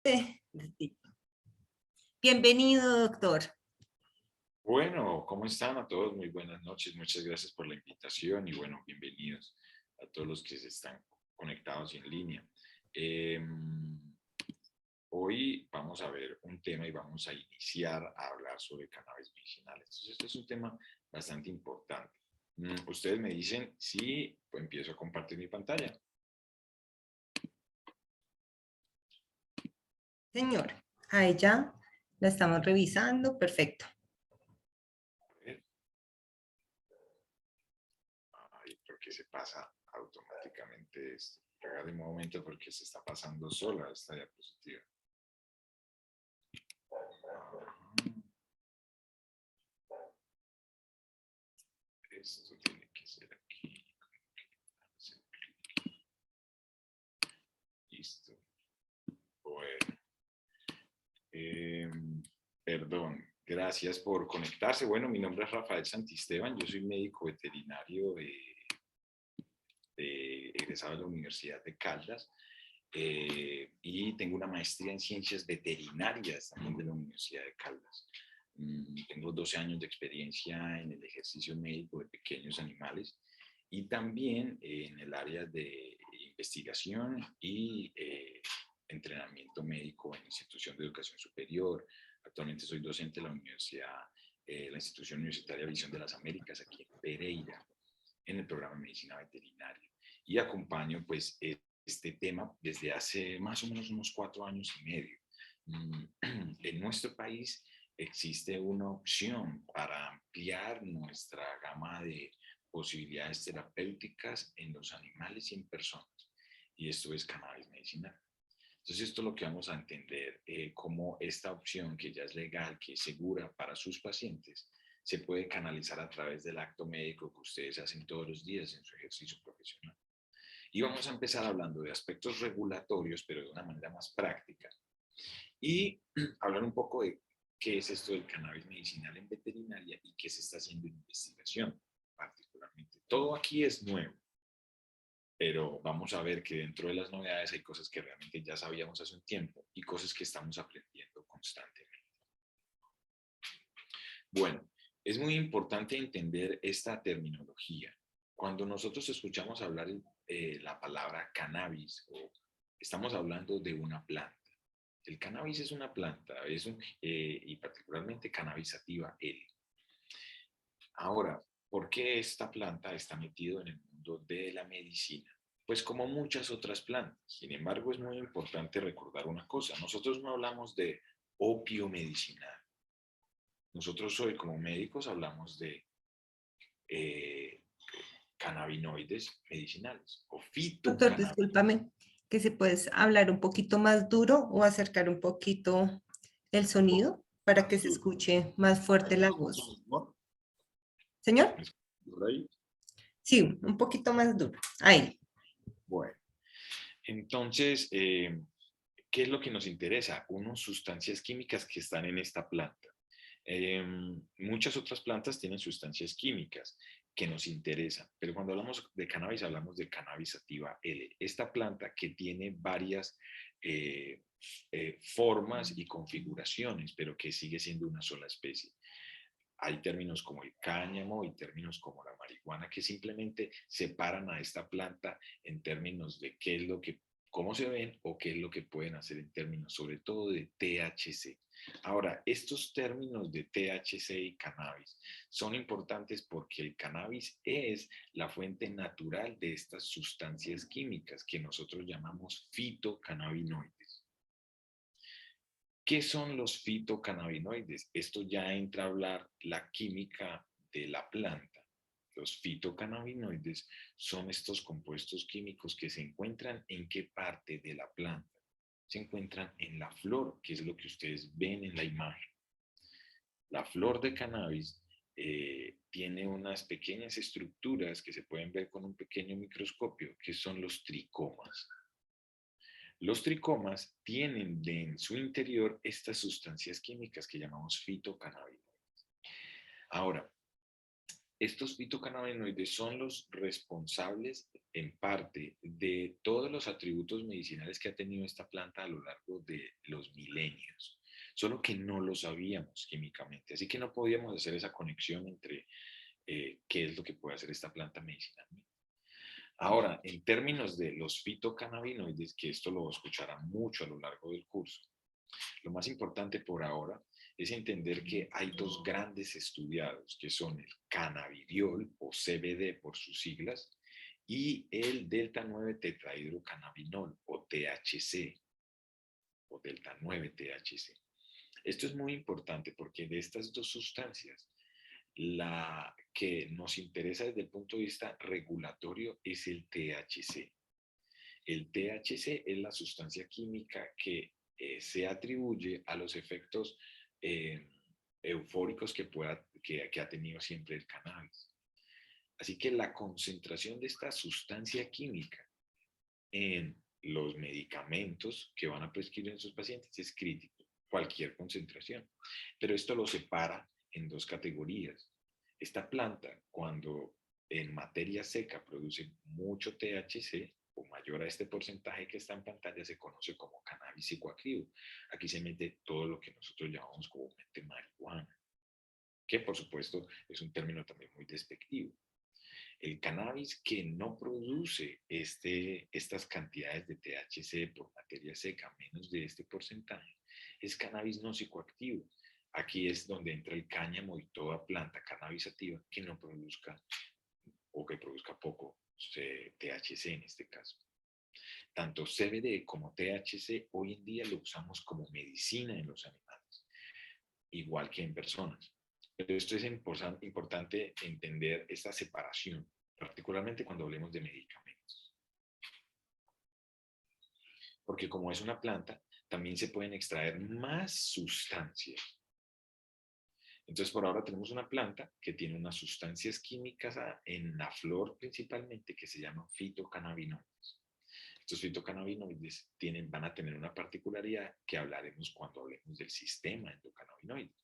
Sí. Bienvenido, doctor. Bueno, ¿cómo están a todos? Muy buenas noches. Muchas gracias por la invitación y bueno, bienvenidos a todos los que se están conectados en línea. Eh, Hoy vamos a ver un tema y vamos a iniciar a hablar sobre cannabis medicinal. Entonces, este es un tema bastante importante. Ustedes me dicen si pues, empiezo a compartir mi pantalla. Señor, a ella la estamos revisando. Perfecto. A ver. Ay, ¿por qué se pasa automáticamente esto? Regálame un momento porque se está pasando sola esta diapositiva. Esto tiene que ser aquí. Listo. Bueno. Perdón. Gracias por conectarse. Bueno, mi nombre es Rafael Santisteban. Yo soy médico veterinario egresado de la Universidad de Caldas. Y tengo una maestría en ciencias veterinarias también de la Universidad de Caldas. Tengo 12 años de experiencia en el ejercicio médico de pequeños animales y también en el área de investigación y entrenamiento médico en institución de educación superior. Actualmente soy docente de la universidad, la institución universitaria Visión de las Américas aquí en Pereira, en el programa de medicina veterinaria. Y acompaño pues este tema desde hace más o menos unos 4 años y medio. En nuestro país existe una opción para ampliar nuestra gama de posibilidades terapéuticas en los animales y en personas. Y esto es cannabis medicinal. Entonces, esto es lo que vamos a entender, cómo esta opción que ya es legal, que es segura para sus pacientes, se puede canalizar a través del acto médico que ustedes hacen todos los días en su ejercicio profesional. Y vamos a empezar hablando de aspectos regulatorios, pero de una manera más práctica. Y hablar un poco de qué es esto del cannabis medicinal en veterinaria y qué se está haciendo en investigación, particularmente. Todo aquí es nuevo, pero vamos a ver que dentro de las novedades hay cosas que realmente ya sabíamos hace un tiempo y cosas que estamos aprendiendo constantemente. Bueno, es muy importante entender esta terminología. Cuando nosotros escuchamos hablar la palabra cannabis, estamos hablando de una planta. El cannabis es una planta, y particularmente cannabis sativa L. Ahora, ¿por qué esta planta está metida en el mundo de la medicina? Pues como muchas otras plantas. Sin embargo, es muy importante recordar una cosa. Nosotros no hablamos de opio medicinal. Nosotros hoy como médicos hablamos de eh, cannabinoides medicinales o Doctor, fitocannabinoides. discúlpame, que si puedes hablar un poquito más duro o acercar un poquito el sonido para que se escuche más fuerte la voz. Señor, ¿Me escuchas por ahí? sí, un poquito más duro. Ahí. Bueno, entonces, ¿qué es lo que nos interesa? Unas sustancias químicas que están en esta planta. Muchas otras plantas tienen sustancias químicas que nos interesan, pero cuando hablamos de cannabis sativa L, esta planta que tiene varias eh, formas y configuraciones, pero que sigue siendo una sola especie. Hay términos como el cáñamo y términos como la marihuana que simplemente separan a esta planta en términos de qué es lo que, cómo se ven o qué es lo que pueden hacer en términos sobre todo de THC. Ahora, estos términos de THC y cannabis son importantes porque el cannabis es la fuente natural de estas sustancias químicas que nosotros llamamos fitocannabinoides. ¿Qué son los fitocannabinoides? Esto ya entra a hablar la química de la planta. Los fitocannabinoides son estos compuestos químicos que se encuentran en qué parte de la planta. Se encuentran en la flor, que es lo que ustedes ven en la imagen. La flor de cannabis tiene unas pequeñas estructuras que se pueden ver con un pequeño microscopio, que son los tricomas. Los tricomas tienen en su interior estas sustancias químicas que llamamos fitocannabinoides. Ahora, Estos fitocannabinoides son los responsables en parte de todos los atributos medicinales que ha tenido esta planta a lo largo de los milenios, solo que no lo sabíamos químicamente, así que no podíamos hacer esa conexión entre qué es lo que puede hacer esta planta medicinalmente. Ahora, en términos de los fitocannabinoides, que esto lo escucharán mucho a lo largo del curso, lo más importante por ahora es entender que hay dos grandes estudiados, que son el cannabidiol o CBD por sus siglas y el delta 9 tetrahidrocannabinol o THC o delta 9 THC. Esto es muy importante porque de estas dos sustancias, la que nos interesa desde el punto de vista regulatorio es el THC. El THC es la sustancia química que se atribuye a los efectos eh, eufóricos que ha tenido siempre el cannabis. Así que la concentración de esta sustancia química en los medicamentos que van a prescribir en sus pacientes es crítico, cualquier concentración. Pero esto lo separa en dos categorías. Esta planta, cuando en materia seca produce mucho THC, o mayor a este porcentaje que está en pantalla, se conoce como cannabis psicoactivo. Aquí se mete todo lo que nosotros llamamos comúnmente marihuana, que por supuesto es un término también muy despectivo. El cannabis que no produce estas cantidades de THC por materia seca, menos de este porcentaje, es cannabis no psicoactivo. Aquí es donde entra el cáñamo y toda planta cannabisativa que no produzca o que produzca poco THC en este caso. Tanto CBD como THC hoy en día lo usamos como medicina en los animales, igual que en personas. Pero esto es importante entender esta separación, particularmente cuando hablemos de medicamentos. Porque como es una planta, también se pueden extraer más sustancias. Entonces, por ahora tenemos una planta que tiene unas sustancias químicas en la flor principalmente que se llaman fitocannabinoides. Estos fitocannabinoides van a tener una particularidad que hablaremos cuando hablemos del sistema endocannabinoide.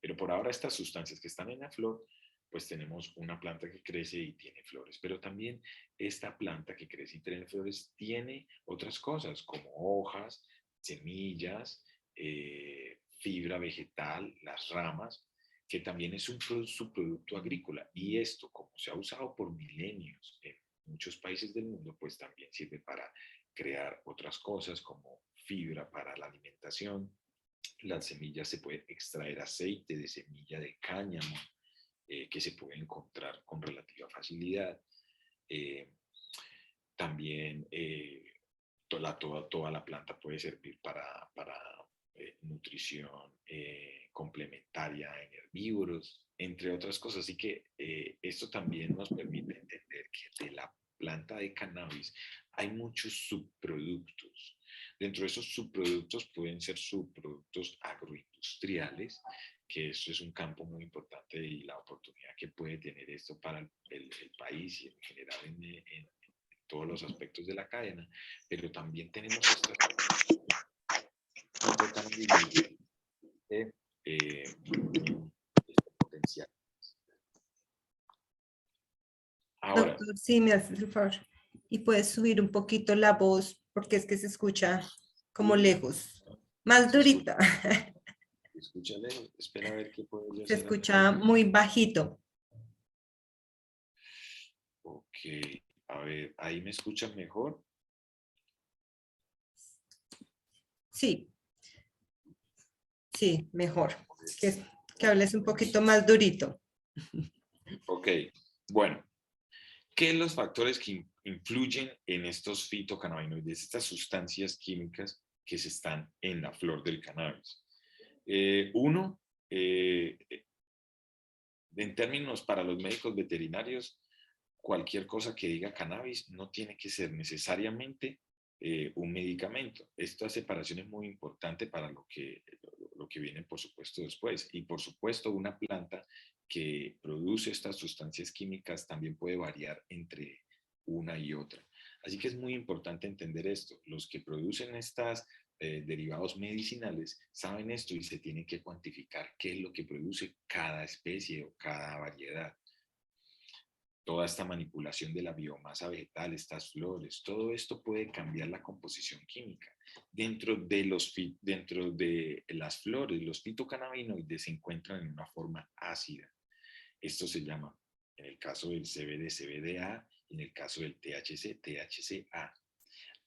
Pero por ahora estas sustancias que están en la flor, pues tenemos una planta que crece y tiene flores. Pero también esta planta que crece y tiene flores tiene otras cosas como hojas, semillas, fibra vegetal, las ramas, que también es un subproducto agrícola. Y esto, como se ha usado por milenios en muchos países del mundo, pues también sirve para crear otras cosas como fibra para la alimentación. Las semillas se puede extraer aceite de semilla de cáñamo, que se puede encontrar con relativa facilidad. También toda la planta puede servir para nutrición complementaria en herbívoros, entre otras cosas. Así que esto también nos permite entender que de la planta de cannabis hay muchos subproductos. Dentro de esos subproductos pueden ser subproductos agroindustriales, que esto es un campo muy importante y la oportunidad que puede tener esto para el país y en general en todos los aspectos de la cadena, pero también tenemos estas potencial. Ahora, Doctor, sí, me hace el favor. Y puedes subir un poquito la voz porque es que se escucha como lejos. Más durita. escúchale, espera a ver qué puedo yo Se hacer acá. escucha muy bajito. Ok, a ver, ahí me escuchan mejor. Sí, sí, mejor. Que hables un poquito más durito. Ok, bueno, ¿qué son los factores que influyen en estos fitocannabinoides, estas sustancias químicas que se están en la flor del cannabis? Uno, en términos para los médicos veterinarios, cualquier cosa que diga cannabis no tiene que ser necesariamente un medicamento. Esta separación es muy importante para lo que viene, por supuesto, después. Y, por supuesto, una planta que produce estas sustancias químicas también puede variar entre una y otra. Así que es muy importante entender esto. Los que producen estas derivados medicinales saben esto y se tiene que cuantificar qué es lo que produce cada especie o cada variedad. Toda esta manipulación de la biomasa vegetal, estas flores, todo esto puede cambiar la composición química. Dentro de las flores, los fitocannabinoides se encuentran en una forma ácida. Esto se llama, en el caso del CBD, CBDA, y en el caso del THC, THCA.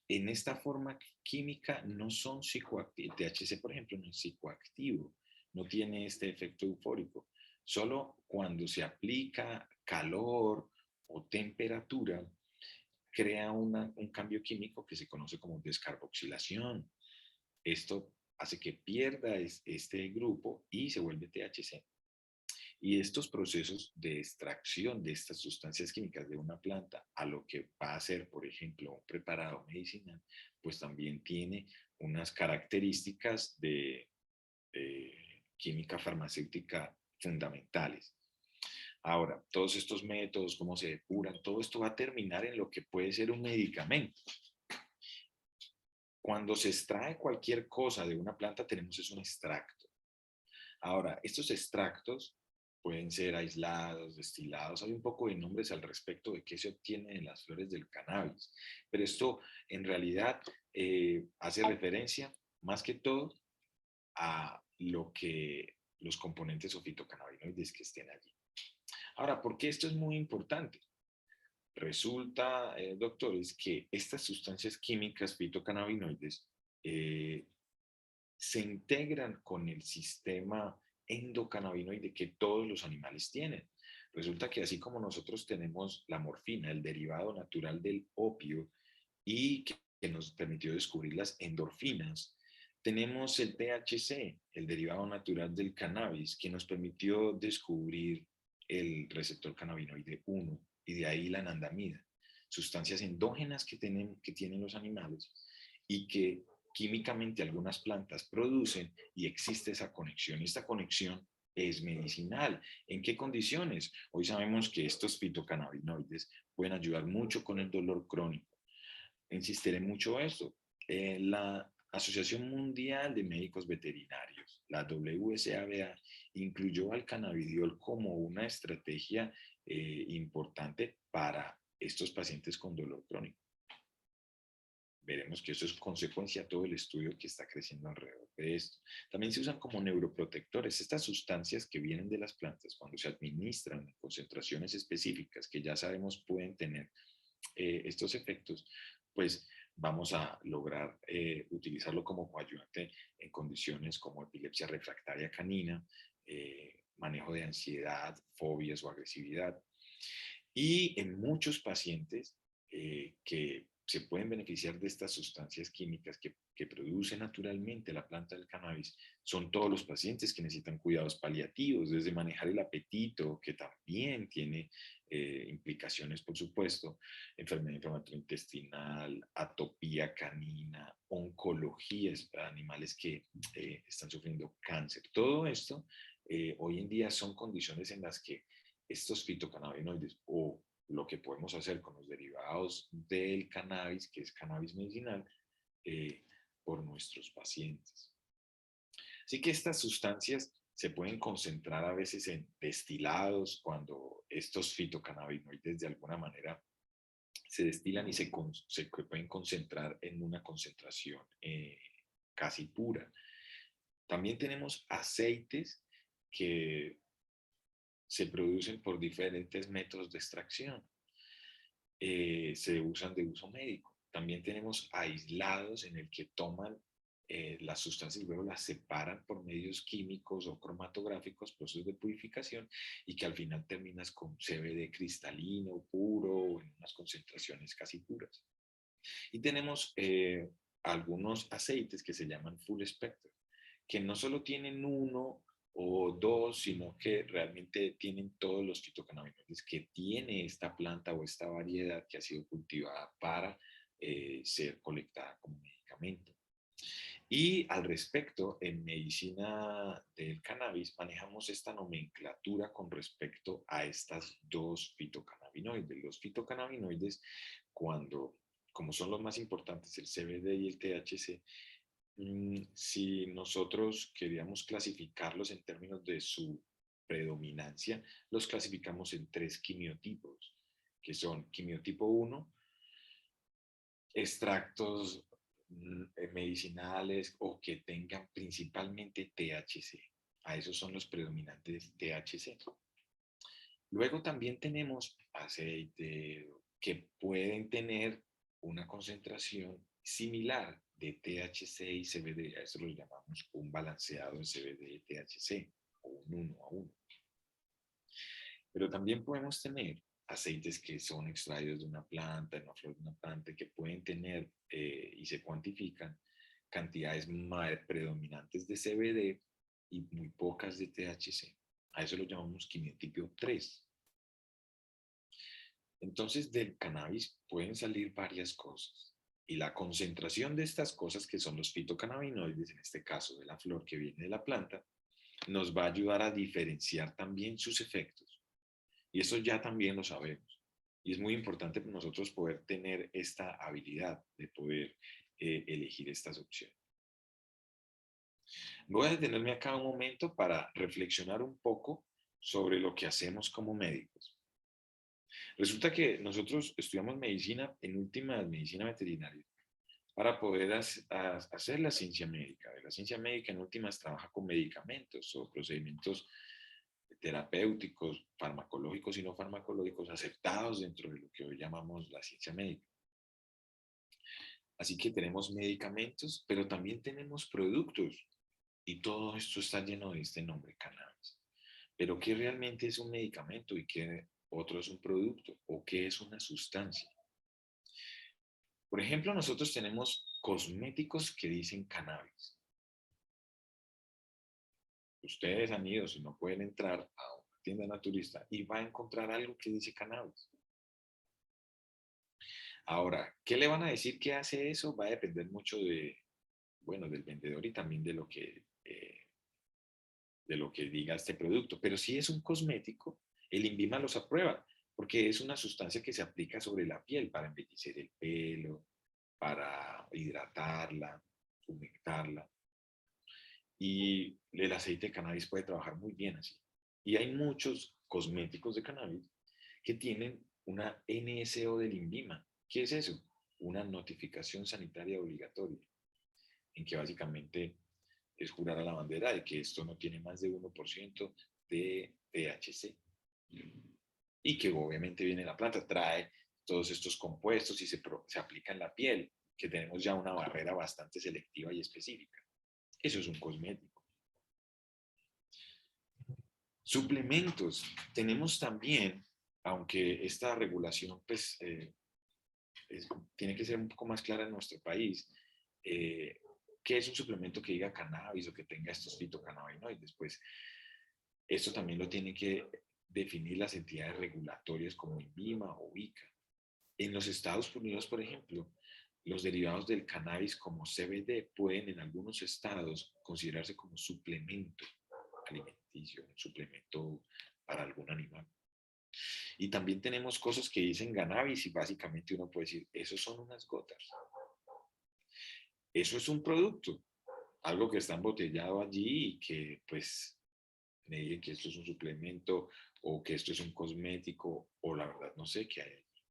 En esta forma química no son psicoactivos. El THC, por ejemplo, no es psicoactivo, no tiene este efecto eufórico. Solo cuando se aplica calor o temperatura, crea un cambio químico que se conoce como descarboxilación. Esto hace que pierda este grupo y se vuelve THC. Y estos procesos de extracción de estas sustancias químicas de una planta a lo que va a ser, por ejemplo, un preparado medicinal, pues también tiene unas características de química farmacéutica fundamentales. Ahora, todos estos métodos, cómo se depuran, todo esto va a terminar en lo que puede ser un medicamento. Cuando se extrae cualquier cosa de una planta, tenemos es un extracto. Ahora, estos extractos pueden ser aislados, destilados, hay un poco de nombres al respecto de qué se obtiene en las flores del cannabis, pero esto en realidad hace referencia más que todo a lo que los componentes o fitocannabinoides que estén allí. Ahora, ¿por qué esto es muy importante? Resulta, doctores, que estas sustancias químicas fitocannabinoides se integran con el sistema endocannabinoide que todos los animales tienen. Resulta que así como nosotros tenemos la morfina, el derivado natural del opio, y que nos permitió descubrir las endorfinas, tenemos el THC, el derivado natural del cannabis, que nos permitió descubrir el receptor cannabinoide 1 y de ahí la anandamida, sustancias endógenas que tienen los animales y que químicamente algunas plantas producen y existe esa conexión. Esta conexión es medicinal. ¿En qué condiciones? Hoy sabemos que estos fitocannabinoides pueden ayudar mucho con el dolor crónico. Insistiré mucho esto. La Asociación Mundial de Médicos Veterinarios, la WSABA, incluyó al cannabidiol como una estrategia importante para estos pacientes con dolor crónico. Veremos que eso es consecuencia de todo el estudio que está creciendo alrededor de esto. También se usan como neuroprotectores. Estas sustancias que vienen de las plantas, cuando se administran en concentraciones específicas que ya sabemos pueden tener estos efectos, pues vamos a lograr utilizarlo como coadyuvante en condiciones como epilepsia refractaria canina, manejo de ansiedad, fobias o agresividad. Y en muchos pacientes que se pueden beneficiar de estas sustancias químicas que produce naturalmente la planta del cannabis, son todos los pacientes que necesitan cuidados paliativos, desde manejar el apetito, que también tiene implicaciones, por supuesto, enfermedad inflamatoria intestinal, atopía canina, oncologías para animales que están sufriendo cáncer. Todo esto hoy en día son condiciones en las que estos fitocannabinoides o lo que podemos hacer con los derivados del cannabis, que es cannabis medicinal, por nuestros pacientes. Así que estas sustancias se pueden concentrar a veces en destilados cuando estos fitocannabinoides de alguna manera se destilan y se pueden concentrar en una concentración casi pura. También tenemos aceites que se producen por diferentes métodos de extracción. Se usan de uso médico. También tenemos aislados en el que toman las sustancias y luego las separan por medios químicos o cromatográficos, procesos de purificación, y que al final terminas con CBD cristalino, puro, en unas concentraciones casi puras. Y tenemos algunos aceites que se llaman full spectrum, que no solo tienen uno o dos, sino que realmente tienen todos los fitocannabinoides que tiene esta planta o esta variedad que ha sido cultivada para ser colectada como medicamento. Y al respecto, en medicina del cannabis manejamos esta nomenclatura con respecto a estas dos fitocannabinoides. Los fitocannabinoides, como son los más importantes, el CBD y el THC, Si nosotros queríamos clasificarlos en términos de su predominancia, los clasificamos en 3 quimiotipos, que son quimiotipo 1, extractos medicinales o que tengan principalmente THC. A esos son los predominantes THC. Luego también tenemos aceite que pueden tener una concentración similar de THC y CBD. A eso lo llamamos un balanceado de CBD y THC o un 1 a 1. Pero también podemos tener aceites que son extraídos de una planta, de una flor de una planta, que pueden tener y se cuantifican cantidades predominantes de CBD y muy pocas de THC. A eso lo llamamos quimiotipo 3. Entonces, del cannabis pueden salir varias cosas. Y la concentración de estas cosas, que son los fitocannabinoides, en este caso de la flor que viene de la planta, nos va a ayudar a diferenciar también sus efectos. Y eso ya también lo sabemos. Y es muy importante para nosotros poder tener esta habilidad de poder elegir estas opciones. Voy a detenerme acá un momento para reflexionar un poco sobre lo que hacemos como médicos. Resulta que nosotros estudiamos medicina, en última medicina veterinaria, para poder hacer la ciencia médica. La ciencia médica en últimas trabaja con medicamentos o procedimientos terapéuticos, farmacológicos y no farmacológicos aceptados dentro de lo que hoy llamamos la ciencia médica. Así que tenemos medicamentos, pero también tenemos productos y todo esto está lleno de este nombre, cannabis. Pero ¿qué realmente es un medicamento y qué otro es un producto o qué es una sustancia? Por ejemplo, nosotros tenemos cosméticos que dicen cannabis. Ustedes han ido, si no pueden entrar a una tienda naturista y va a encontrar algo que dice cannabis. Ahora, ¿qué le van a decir que hace eso? Va a depender mucho de, bueno, del vendedor y también de lo que diga este producto. Pero si es un cosmético, el INVIMA los aprueba, porque es una sustancia que se aplica sobre la piel para embellecer el pelo, para hidratarla, humectarla. Y el aceite de cannabis puede trabajar muy bien así. Y hay muchos cosméticos de cannabis que tienen una NSO del INVIMA. ¿Qué es eso? Una notificación sanitaria obligatoria, en que básicamente es jurar a la bandera de que esto no tiene más de 1% de THC. Y que obviamente viene de la planta, trae todos estos compuestos y se aplica en la piel, que tenemos ya una barrera bastante selectiva y específica. Eso es un cosmético. Suplementos. Tenemos también, aunque esta regulación pues, tiene que ser un poco más clara en nuestro país, ¿qué es un suplemento que diga cannabis o que tenga estos fitocannabinoides? Pues esto también lo tienen que definir las entidades regulatorias como INVIMA o ICA. En los Estados Unidos, por ejemplo, los derivados del cannabis como CBD pueden en algunos estados considerarse como suplemento alimenticio, un suplemento para algún animal. Y también tenemos cosas que dicen cannabis y básicamente uno puede decir, eso son unas gotas. Eso es un producto, algo que está embotellado allí y que pues me digan que esto es un suplemento o que esto es un cosmético o la verdad no sé qué hay allí.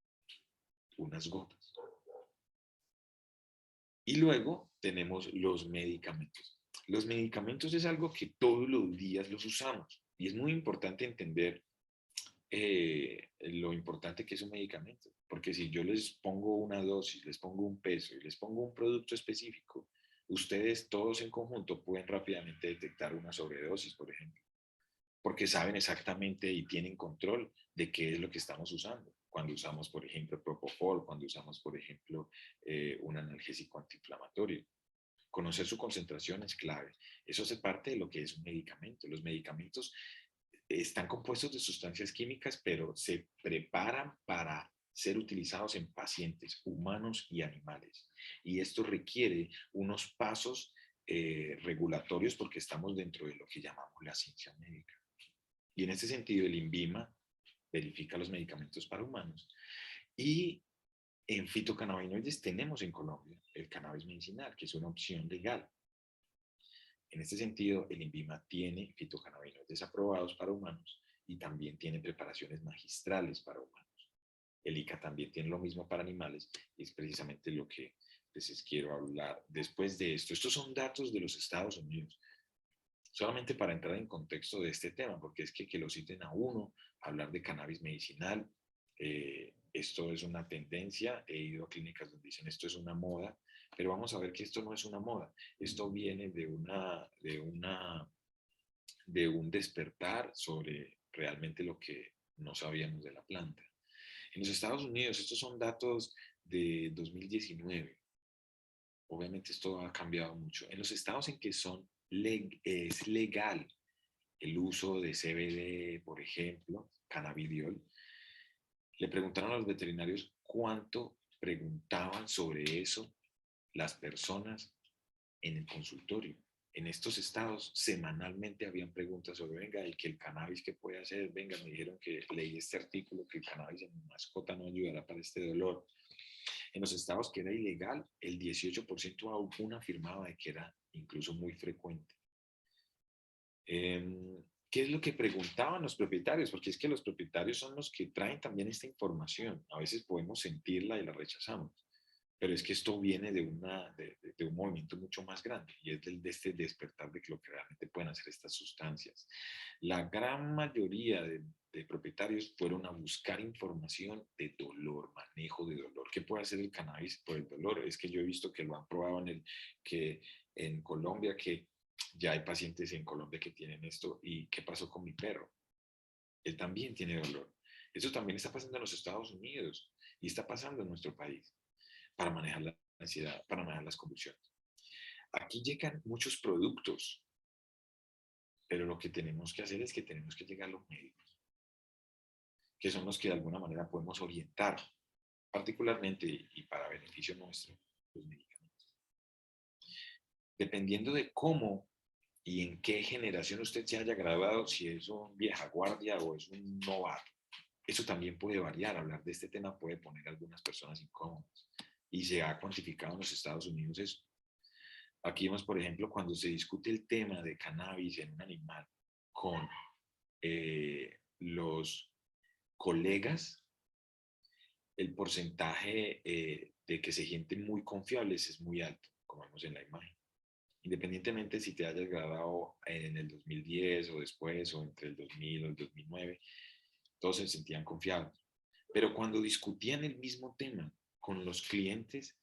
Unas gotas. Y luego tenemos los medicamentos. Los medicamentos es algo que todos los días los usamos y es muy importante entender lo importante que es un medicamento. Porque si yo les pongo una dosis, les pongo un peso y les pongo un producto específico, ustedes todos en conjunto pueden rápidamente detectar una sobredosis, por ejemplo, porque saben exactamente y tienen control de qué es lo que estamos usando. Cuando usamos, por ejemplo, Propofol, cuando usamos, por ejemplo, un analgésico antiinflamatorio. Conocer su concentración es clave. Eso hace parte de lo que es un medicamento. Los medicamentos están compuestos de sustancias químicas, pero se preparan para ser utilizados en pacientes humanos y animales. Y esto requiere unos pasos regulatorios porque estamos dentro de lo que llamamos la ciencia médica. Y en este sentido, el INVIMA verifica los medicamentos para humanos y En fitocannabinoides tenemos en Colombia el cannabis medicinal, que es una opción legal. En este sentido, el INVIMA tiene fitocannabinoides aprobados para humanos y también tiene preparaciones magistrales para humanos. El ICA también tiene lo mismo para animales y es precisamente lo que les quiero hablar después de esto. Estos son datos de los Estados Unidos. Solamente para entrar en contexto de este tema, porque es que lo citen a uno, hablar de cannabis medicinal, esto es una tendencia, he ido a clínicas donde dicen esto es una moda, pero vamos a ver que esto no es una moda, esto viene de un despertar sobre realmente lo que no sabíamos de la planta. En los Estados Unidos, estos son datos de 2019, obviamente esto ha cambiado mucho. En los estados en que es legal el uso de CBD, por ejemplo, cannabidiol, le preguntaron a los veterinarios cuánto preguntaban sobre eso las personas en el consultorio. En estos estados, semanalmente habían preguntas sobre, venga, y que el cannabis, ¿qué puede hacer? Venga, me dijeron que leí este artículo, que el cannabis en mascota no ayudará para este dolor. En los estados que era ilegal, el 18% aún afirmaba de que era incluso muy frecuente. ¿Qué es lo que preguntaban los propietarios? Porque es que los propietarios son los que traen también esta información. A veces podemos sentirla y la rechazamos, pero es que esto viene de un movimiento mucho más grande y es de este despertar de lo que realmente pueden hacer estas sustancias. La gran mayoría de propietarios fueron a buscar información de dolor, manejo de dolor. ¿Qué puede hacer el cannabis por el dolor? Es que yo he visto que lo han probado que en Colombia, que ya hay pacientes en Colombia que tienen esto. ¿Y qué pasó con mi perro? Él también tiene dolor. Eso también está pasando en los Estados Unidos y está pasando en nuestro país para manejar la ansiedad, para manejar las convulsiones. Aquí llegan muchos productos, pero lo que tenemos que hacer es que tenemos que llegar a los médicos, que son los que de alguna manera podemos orientar, particularmente y para beneficio nuestro, los medicamentos. Dependiendo de cómo y en qué generación usted se haya graduado, si es un vieja guardia o es un novato. Eso también puede variar. Hablar de este tema puede poner a algunas personas incómodas. Y se ha cuantificado en los Estados Unidos eso. Aquí vemos, por ejemplo, cuando se discute el tema de cannabis en un animal con los colegas, el porcentaje de que se sienten muy confiables es muy alto, como vemos en la imagen. Independientemente si te hayas graduado en el 2010 o después, o entre el 2000 o el 2009, todos se sentían confiados. Pero cuando discutían el mismo tema con los clientes,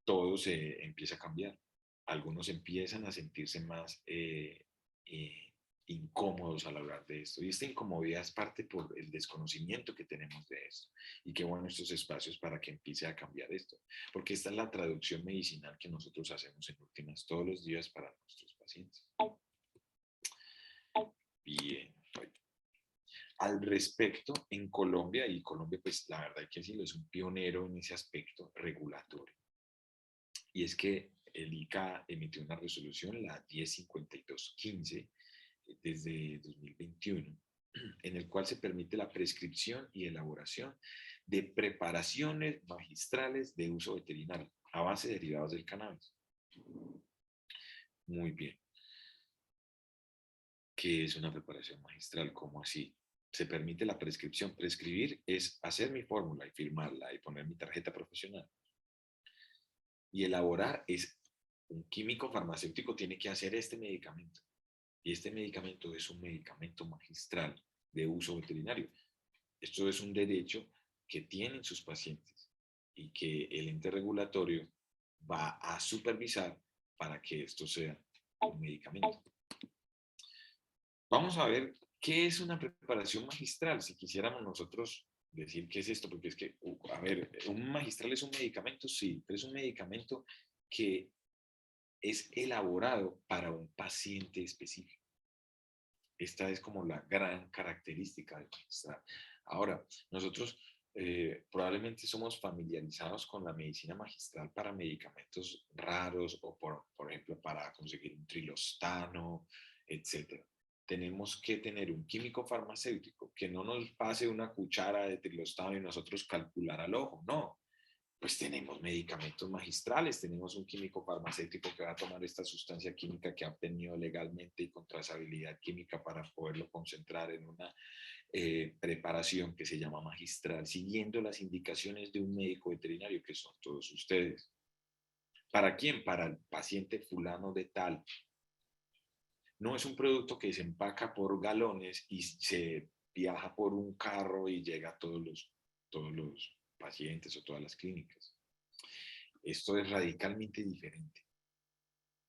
todo se empieza a cambiar. Algunos empiezan a sentirse más incómodos al hablar de esto. Y esta incomodidad es parte por el desconocimiento que tenemos de esto. Y qué bueno estos espacios para que empiece a cambiar esto. Porque esta es la traducción medicinal que nosotros hacemos en últimas todos los días para nuestros pacientes. Bien. Al respecto, en Colombia, y Colombia pues la verdad que sí, es un pionero en ese aspecto regulatorio. Y es que el ICA emitió una resolución, la 105215, desde 2021, en el cual se permite la prescripción y elaboración de preparaciones magistrales de uso veterinario a base de derivados del cannabis. Muy bien. ¿Qué es una preparación magistral? ¿Cómo así? Se permite la prescripción. Prescribir es hacer mi fórmula y firmarla y poner mi tarjeta profesional. Y elaborar es un químico farmacéutico tiene que hacer este medicamento. Y este medicamento es un medicamento magistral de uso veterinario. Esto es un derecho que tienen sus pacientes y que el ente regulatorio va a supervisar para que esto sea un medicamento. Vamos a ver qué es una preparación magistral, si quisiéramos nosotros decir qué es esto, porque es que, a ver, un magistral es un medicamento, sí, pero es un medicamento que es elaborado para un paciente específico. Esta es como la gran característica del magistral. Ahora, nosotros probablemente somos familiarizados con la medicina magistral para medicamentos raros o, por ejemplo, para conseguir un trilostano, etc. Tenemos que tener un químico farmacéutico que no nos pase una cuchara de trilostano y nosotros calcular al ojo, no. pues tenemos medicamentos magistrales, tenemos un químico farmacéutico que va a tomar esta sustancia química que ha obtenido legalmente y con trazabilidad química para poderlo concentrar en una preparación que se llama magistral, siguiendo las indicaciones de un médico veterinario, que son todos ustedes. ¿Para quién? Para el paciente fulano de tal. No es un producto que se empaca por galones y se viaja por un carro y llega a todos los pacientes o todas las clínicas. Esto es radicalmente diferente.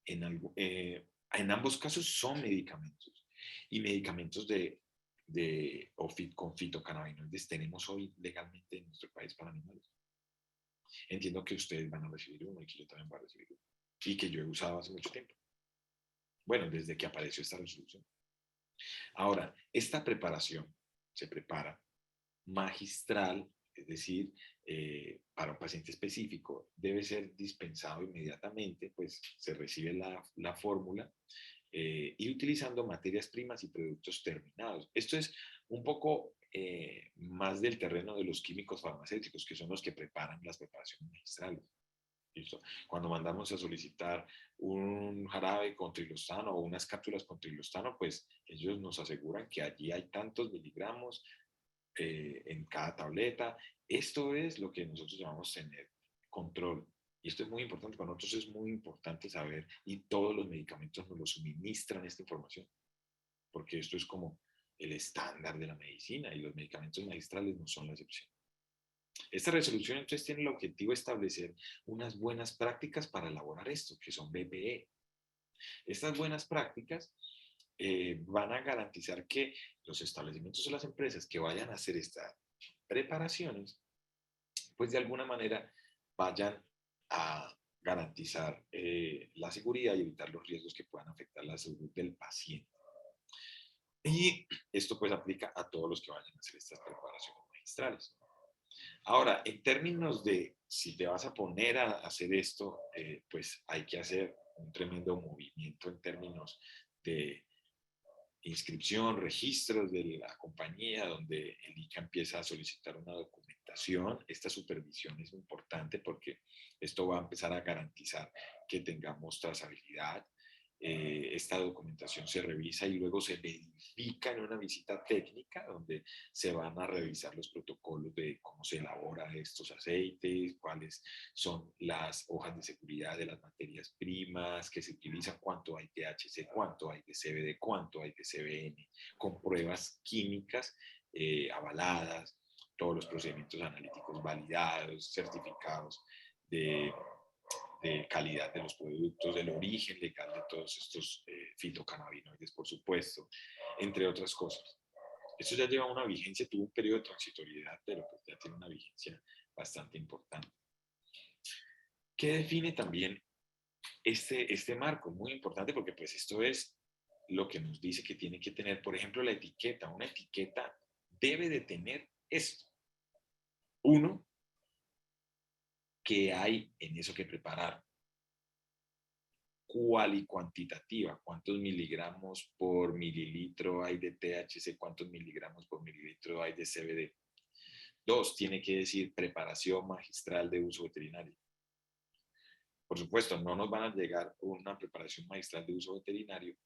En ambos casos son medicamentos y medicamentos con fitocannabinoides tenemos hoy legalmente en nuestro país para animales. Entiendo que ustedes van a recibir uno y que yo también voy a recibir uno y que yo he usado hace mucho tiempo. Bueno, desde que apareció esta resolución. Ahora, esta preparación se prepara magistral, es decir, para un paciente específico, debe ser dispensado inmediatamente, pues se recibe la fórmula y utilizando materias primas y productos terminados. Esto es un poco más del terreno de los químicos farmacéuticos, que son los que preparan las preparaciones magistrales. ¿Listo? Cuando mandamos a solicitar un jarabe con trilostano o unas cápsulas con trilostano, pues ellos nos aseguran que allí hay tantos miligramos en cada tableta. Esto es lo que nosotros llamamos tener control. Y esto es muy importante, para nosotros es muy importante saber, y todos los medicamentos nos lo suministran esta información, porque esto es como el estándar de la medicina y los medicamentos magistrales no son la excepción. Esta resolución entonces tiene el objetivo de establecer unas buenas prácticas para elaborar esto, que son BPE. Estas buenas prácticas van a garantizar que los establecimientos o las empresas que vayan a hacer estas preparaciones, pues de alguna manera vayan a garantizar la seguridad y evitar los riesgos que puedan afectar la salud del paciente. Y esto pues aplica a todos los que vayan a hacer estas preparaciones magistrales. Ahora, en términos de si te vas a poner a hacer esto, pues hay que hacer un tremendo movimiento en términos de inscripción, registros de la compañía, donde el ICA empieza a solicitar una documentación. Esta supervisión es importante porque esto va a empezar a garantizar que tengamos trazabilidad. Esta documentación se revisa y luego se verifica en una visita técnica donde se van a revisar los protocolos de cómo se elaboran estos aceites, cuáles son las hojas de seguridad de las materias primas que se utilizan, cuánto hay de THC, cuánto hay de CBD, cuánto hay de CBN, con pruebas químicas avaladas, todos los procedimientos analíticos validados, certificados de calidad de los productos, del origen legal de todos estos fitocannabinoides, por supuesto, entre otras cosas. Esto ya lleva una vigencia, tuvo un periodo de transitoriedad, pero pues ya tiene una vigencia bastante importante. ¿Qué define también este marco? Muy importante porque pues esto es lo que nos dice que tiene que tener, por ejemplo, la etiqueta. Una etiqueta debe de tener esto. Uno, ¿qué hay en eso que preparar? ¿Cuál y cuantitativa? ¿Cuántos miligramos por mililitro hay de THC? ¿Cuántos miligramos por mililitro hay de CBD? Dos, tiene que decir preparación magistral de uso veterinario. Por supuesto, no nos van a llegar una preparación magistral de uso veterinario,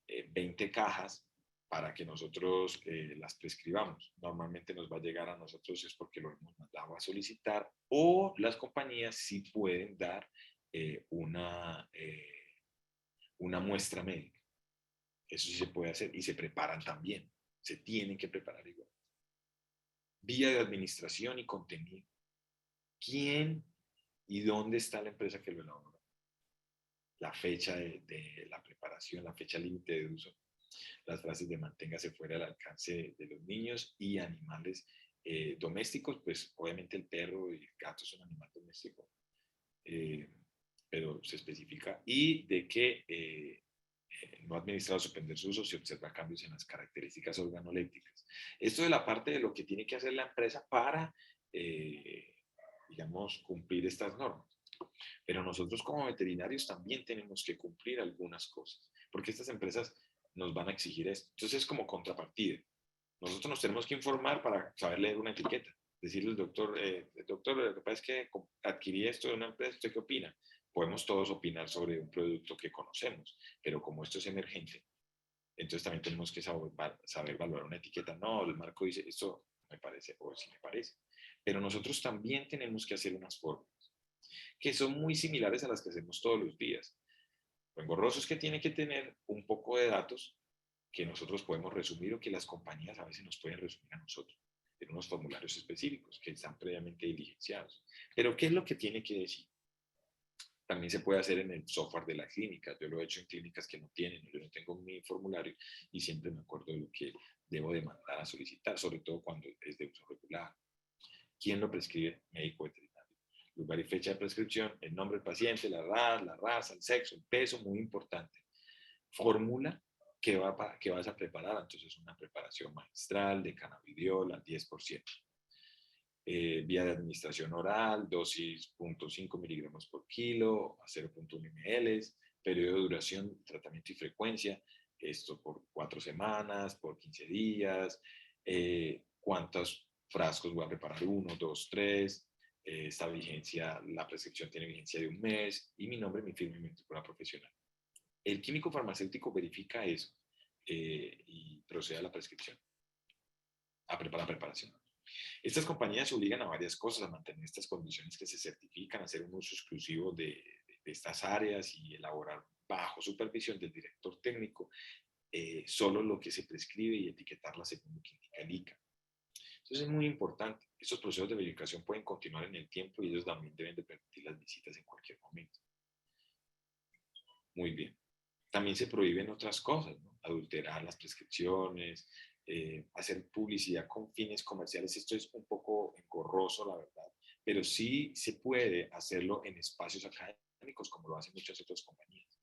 20 cajas para que nosotros las prescribamos. Normalmente nos va a llegar a nosotros es porque lo hemos mandado a solicitar o las compañías sí pueden dar una muestra médica. Eso sí se puede hacer y se preparan también. Se tienen que preparar igual. Vía de administración y contenido. ¿Quién y dónde está la empresa que lo elaboró? La fecha de la preparación, la fecha límite de uso, las frases de manténgase fuera del alcance de los niños y animales domésticos, pues obviamente el perro y el gato son animales domésticos, pero se especifica, y de que no administrado suspender su uso si observa cambios en las características organolépticas. Esto de la parte de lo que tiene que hacer la empresa para, digamos, cumplir estas normas. Pero nosotros como veterinarios también tenemos que cumplir algunas cosas, porque estas empresas nos van a exigir esto. Entonces es como contrapartida. Nosotros nos tenemos que informar para saber leer una etiqueta, decirle al doctor, doctor, lo que pasa es que adquirí esto de una empresa, ¿usted qué opina? Podemos todos opinar sobre un producto que conocemos, pero como esto es emergente, entonces también tenemos que saber valorar una etiqueta. No, el marco dice, esto me parece, o sí me parece. Pero nosotros también tenemos que hacer unas fórmulas que son muy similares a las que hacemos todos los días. Lo engorroso es que tiene que tener un poco de datos que nosotros podemos resumir o que las compañías a veces nos pueden resumir a nosotros en unos formularios específicos que están previamente diligenciados. Pero, ¿qué es lo que tiene que decir? También se puede hacer en el software de la clínica. Yo lo he hecho en clínicas que no tienen. Yo no tengo mi formulario y siempre me acuerdo de lo que debo de mandar a solicitar, sobre todo cuando es de uso regular. ¿Quién lo prescribe? Médico veterinario. Lugar y fecha de prescripción, el nombre del paciente, la edad, la raza, el sexo, el peso, muy importante. Fórmula que vas a preparar. Entonces, una preparación magistral de cannabidiol al 10%. Vía de administración oral, dosis 0.5 miligramos por kilo a 0.1 ml, periodo de duración, tratamiento y frecuencia, esto por 4 semanas, por 15 días, cuántos frascos voy a preparar, 1, 2, 3, esta vigencia, la prescripción tiene vigencia de 1 mes, y mi nombre, mi firma y mi matrícula profesional. El químico farmacéutico verifica eso y procede a la prescripción, a preparar la preparación. Estas compañías se obligan a varias cosas, a mantener estas condiciones que se certifican, a hacer un uso exclusivo de estas áreas y elaborar bajo supervisión del director técnico solo lo que se prescribe y etiquetarla según lo que indica el ICA. Entonces es muy importante. Estos procesos de verificación pueden continuar en el tiempo y ellos también deben de permitir las visitas en cualquier momento. Muy bien. También se prohíben otras cosas, ¿no? Adulterar las prescripciones, hacer publicidad con fines comerciales. Esto es un poco engorroso, la verdad, pero sí se puede hacerlo en espacios académicos, como lo hacen muchas otras compañías.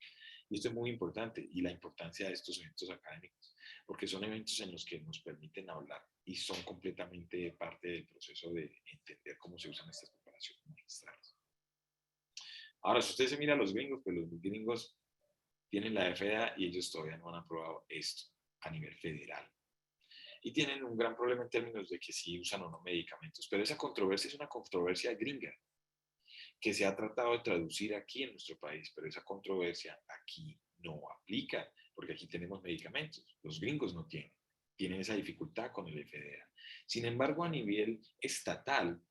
Y esto es muy importante, y la importancia de estos eventos académicos, porque son eventos en los que nos permiten hablar y son completamente parte del proceso de entender cómo se usan estas preparaciones magistrales. Ahora, si ustedes se miran a los gringos, pues los gringos tienen la FDA y ellos todavía no han aprobado esto a nivel federal. Y tienen un gran problema en términos de que si usan o no medicamentos. Pero esa controversia es una controversia gringa que se ha tratado de traducir aquí en nuestro país, pero esa controversia aquí no aplica, porque aquí tenemos medicamentos. Los gringos no tienen esa dificultad con el FDA. Sin embargo, a nivel estatal,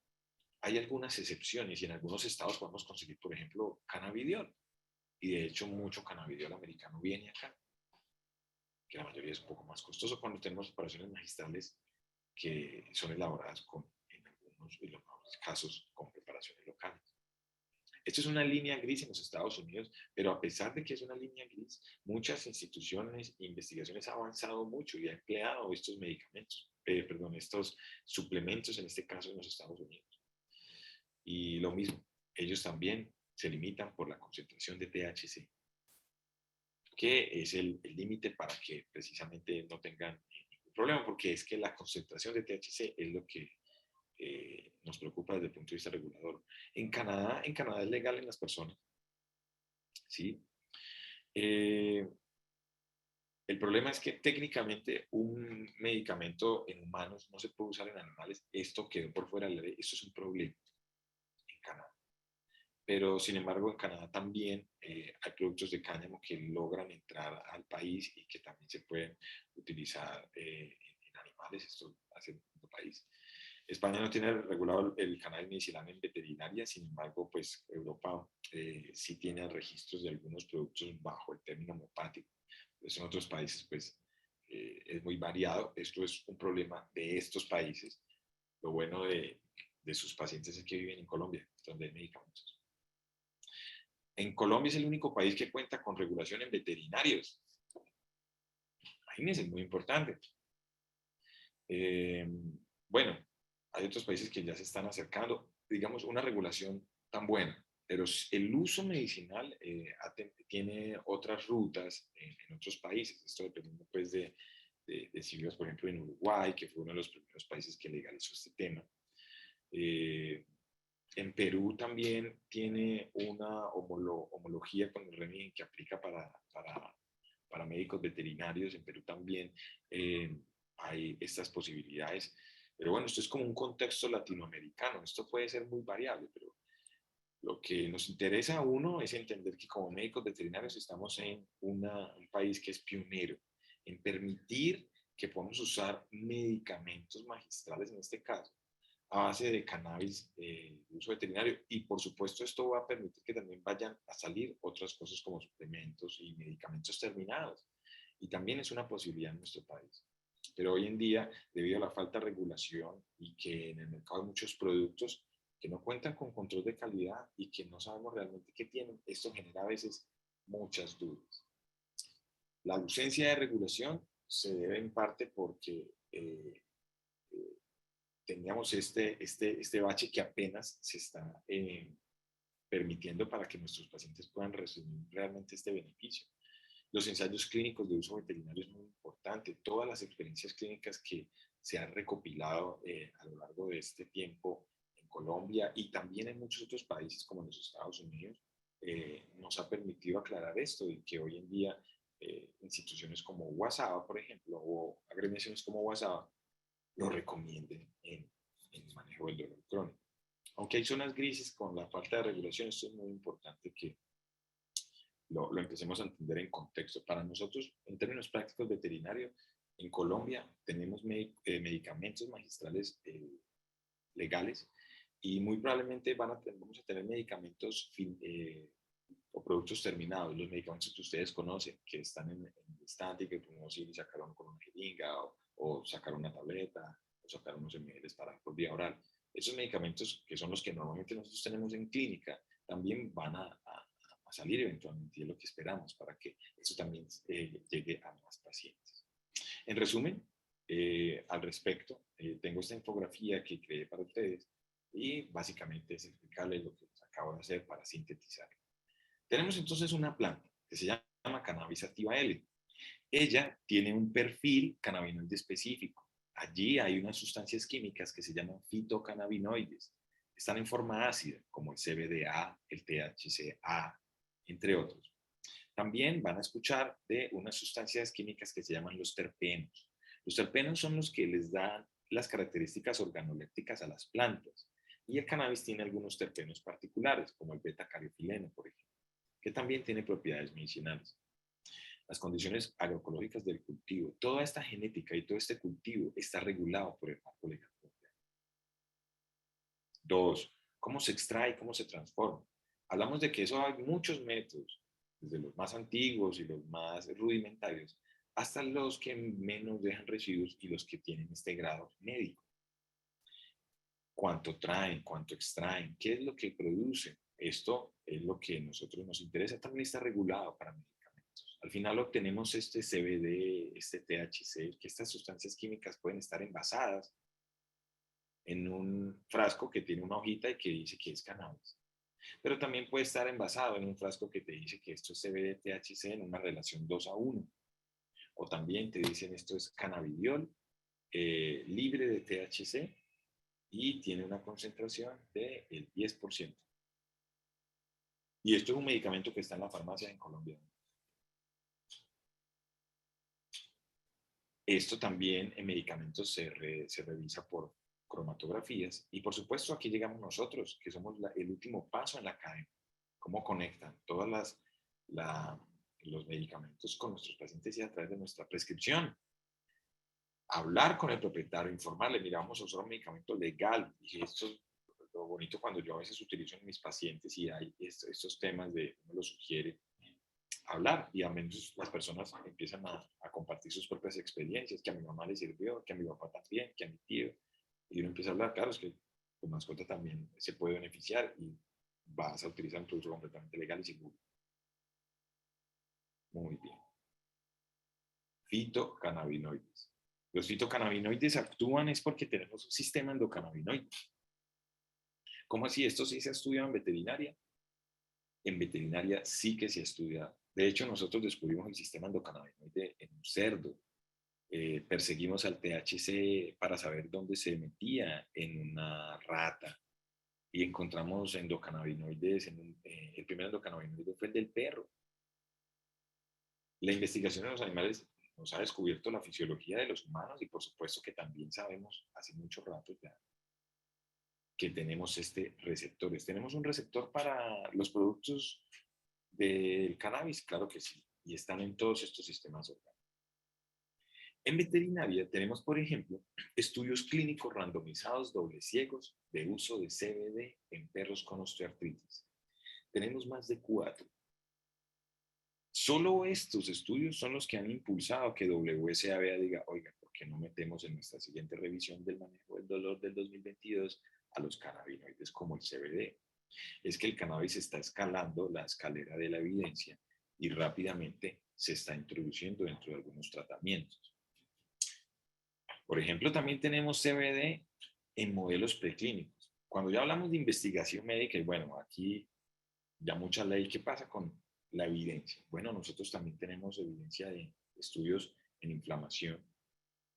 hay algunas excepciones y en algunos estados podemos conseguir, por ejemplo, cannabidiol. Y de hecho, mucho cannabidiol americano viene acá, que la mayoría es un poco más costoso cuando tenemos preparaciones magistrales que son elaboradas en algunos y los casos con preparaciones locales. Esto es una línea gris en los Estados Unidos, pero a pesar de que es una línea gris, muchas instituciones e investigaciones han avanzado mucho y han empleado estos medicamentos, estos suplementos, en este caso en los Estados Unidos. Y lo mismo, ellos también se limitan por la concentración de THC, que es el límite para que precisamente no tengan ningún problema, porque es que la concentración de THC es lo que nos preocupa desde el punto de vista regulador. En Canadá es legal en las personas, ¿sí? El problema es que técnicamente un medicamento en humanos no se puede usar en animales. Esto quedó por fuera de la ley. Esto es un problema en Canadá. Pero, sin embargo, en Canadá también hay productos de cáñamo que logran entrar al país y que también se pueden utilizar en animales. Esto hace en otro país. España no tiene regulado el cannabis medicinal en veterinaria, sin embargo, pues Europa sí tiene registros de algunos productos bajo el término homopático. Pues en otros países, pues es muy variado. Esto es un problema de estos países. Lo bueno de sus pacientes es que viven en Colombia, donde hay medicamentos. En Colombia es el único país que cuenta con regulación en veterinarios. Imagínense, es muy importante. Bueno, hay otros países que ya se están acercando, digamos, una regulación tan buena, pero el uso medicinal tiene otras rutas en otros países. Esto dependiendo, pues, de siglos, por ejemplo, en Uruguay, que fue uno de los primeros países que legalizó este tema. En Perú también tiene una homología con el REMIEN que aplica para médicos veterinarios. En Perú también hay estas posibilidades. Pero bueno, esto es como un contexto latinoamericano, esto puede ser muy variable, pero lo que nos interesa a uno es entender que como médicos veterinarios estamos en un país que es pionero en permitir que podamos usar medicamentos magistrales, en este caso, a base de cannabis de uso veterinario. Y por supuesto esto va a permitir que también vayan a salir otras cosas como suplementos y medicamentos terminados. Y también es una posibilidad en nuestro país. Pero hoy en día, debido a la falta de regulación y que en el mercado hay muchos productos que no cuentan con control de calidad y que no sabemos realmente qué tienen, esto genera a veces muchas dudas. La ausencia de regulación se debe en parte porque teníamos este bache que apenas se está permitiendo para que nuestros pacientes puedan recibir realmente este beneficio. Los ensayos clínicos de uso veterinario es muy importante. Todas las experiencias clínicas que se han recopilado a lo largo de este tiempo en Colombia y también en muchos otros países como los Estados Unidos nos ha permitido aclarar esto y que hoy en día instituciones como WhatsApp, por ejemplo, o agremiaciones como WhatsApp lo recomienden en el manejo del dolor crónico. Aunque hay zonas grises con la falta de regulación, esto es muy importante que lo empecemos a entender en contexto. Para nosotros, en términos prácticos veterinarios, en Colombia tenemos medicamentos magistrales legales y muy probablemente vamos a tener medicamentos o productos terminados, los medicamentos que ustedes conocen, que están en el estante y que podemos ir y sacar uno con una jeringa o sacar una tableta o sacar unos ml para por vía oral. Esos medicamentos, que son los que normalmente nosotros tenemos en clínica, también van a salir eventualmente, y es lo que esperamos para que eso también llegue a más pacientes. En resumen, al respecto, tengo esta infografía que creé para ustedes y básicamente es explicarles lo que acabo de hacer para sintetizar. Tenemos entonces una planta que se llama Cannabis sativa L. Ella tiene un perfil cannabinoide específico. Allí hay unas sustancias químicas que se llaman fitocannabinoides. Están en forma ácida, como el CBDA, el THCA, entre otros. También van a escuchar de unas sustancias químicas que se llaman los terpenos. Los terpenos son los que les dan las características organolépticas a las plantas. Y el cannabis tiene algunos terpenos particulares, como el beta-cariopileno, por ejemplo, que también tiene propiedades medicinales. Las condiciones agroecológicas del cultivo, toda esta genética y todo este cultivo está regulado por el marco legal. Dos, ¿cómo se extrae, cómo se transforma? Hablamos de que eso hay muchos métodos, desde los más antiguos y los más rudimentarios, hasta los que menos dejan residuos y los que tienen este grado médico. ¿Cuánto traen? ¿Cuánto extraen? ¿Qué es lo que producen? Esto es lo que a nosotros nos interesa. También está regulado para medicamentos. Al final obtenemos este CBD, este THC, que estas sustancias químicas pueden estar envasadas en un frasco que tiene una hojita y que dice que es cannabis. Pero también puede estar envasado en un frasco que te dice que esto es CBD-THC en una relación 2:1. O también te dicen esto es cannabidiol libre de THC y tiene una concentración del 10%. Y esto es un medicamento que está en la farmacia en Colombia. Esto también en medicamentos se revisa por cromatografías y por supuesto aquí llegamos nosotros, que somos el último paso en la cadena. ¿Cómo conectan todas los medicamentos con nuestros pacientes y a través de nuestra prescripción? Hablar con el propietario, informarle, mira, vamos a usar un medicamento legal. Y esto es lo bonito cuando yo a veces utilizo en mis pacientes y hay estos temas de, uno lo sugiere, hablar y a menos las personas empiezan a compartir sus propias experiencias, que a mi mamá le sirvió, que a mi papá también, que a mi tío. Y uno empieza a hablar, claro, es que tu mascota también se puede beneficiar y vas a utilizar un producto completamente legal y seguro. Muy bien. Fitocannabinoides. Los fitocannabinoides actúan es porque tenemos un sistema endocannabinoide. ¿Cómo así? ¿Esto sí se ha estudiado en veterinaria? En veterinaria sí que se ha estudiado. De hecho, nosotros descubrimos el sistema endocannabinoide en un cerdo. Perseguimos al THC para saber dónde se metía en una rata y encontramos endocannabinoides. El primer endocannabinoide fue el del perro. La investigación en los animales nos ha descubierto la fisiología de los humanos y por supuesto que también sabemos hace mucho rato ya que tenemos receptores. ¿Tenemos un receptor para los productos del cannabis? Claro que sí, y están en todos estos sistemas orgánicos. En veterinaria tenemos, por ejemplo, estudios clínicos randomizados doble ciegos de uso de CBD en perros con osteoartritis. Tenemos más de 4. Solo estos estudios son los que han impulsado que WSABA diga, oiga, ¿por qué no metemos en nuestra siguiente revisión del manejo del dolor del 2022 a los cannabinoides como el CBD? Es que el cannabis está escalando la escalera de la evidencia y rápidamente se está introduciendo dentro de algunos tratamientos. Por ejemplo, también tenemos CBD en modelos preclínicos. Cuando ya hablamos de investigación médica, y bueno, aquí ya mucha ley, ¿qué pasa con la evidencia? Bueno, nosotros también tenemos evidencia de estudios en inflamación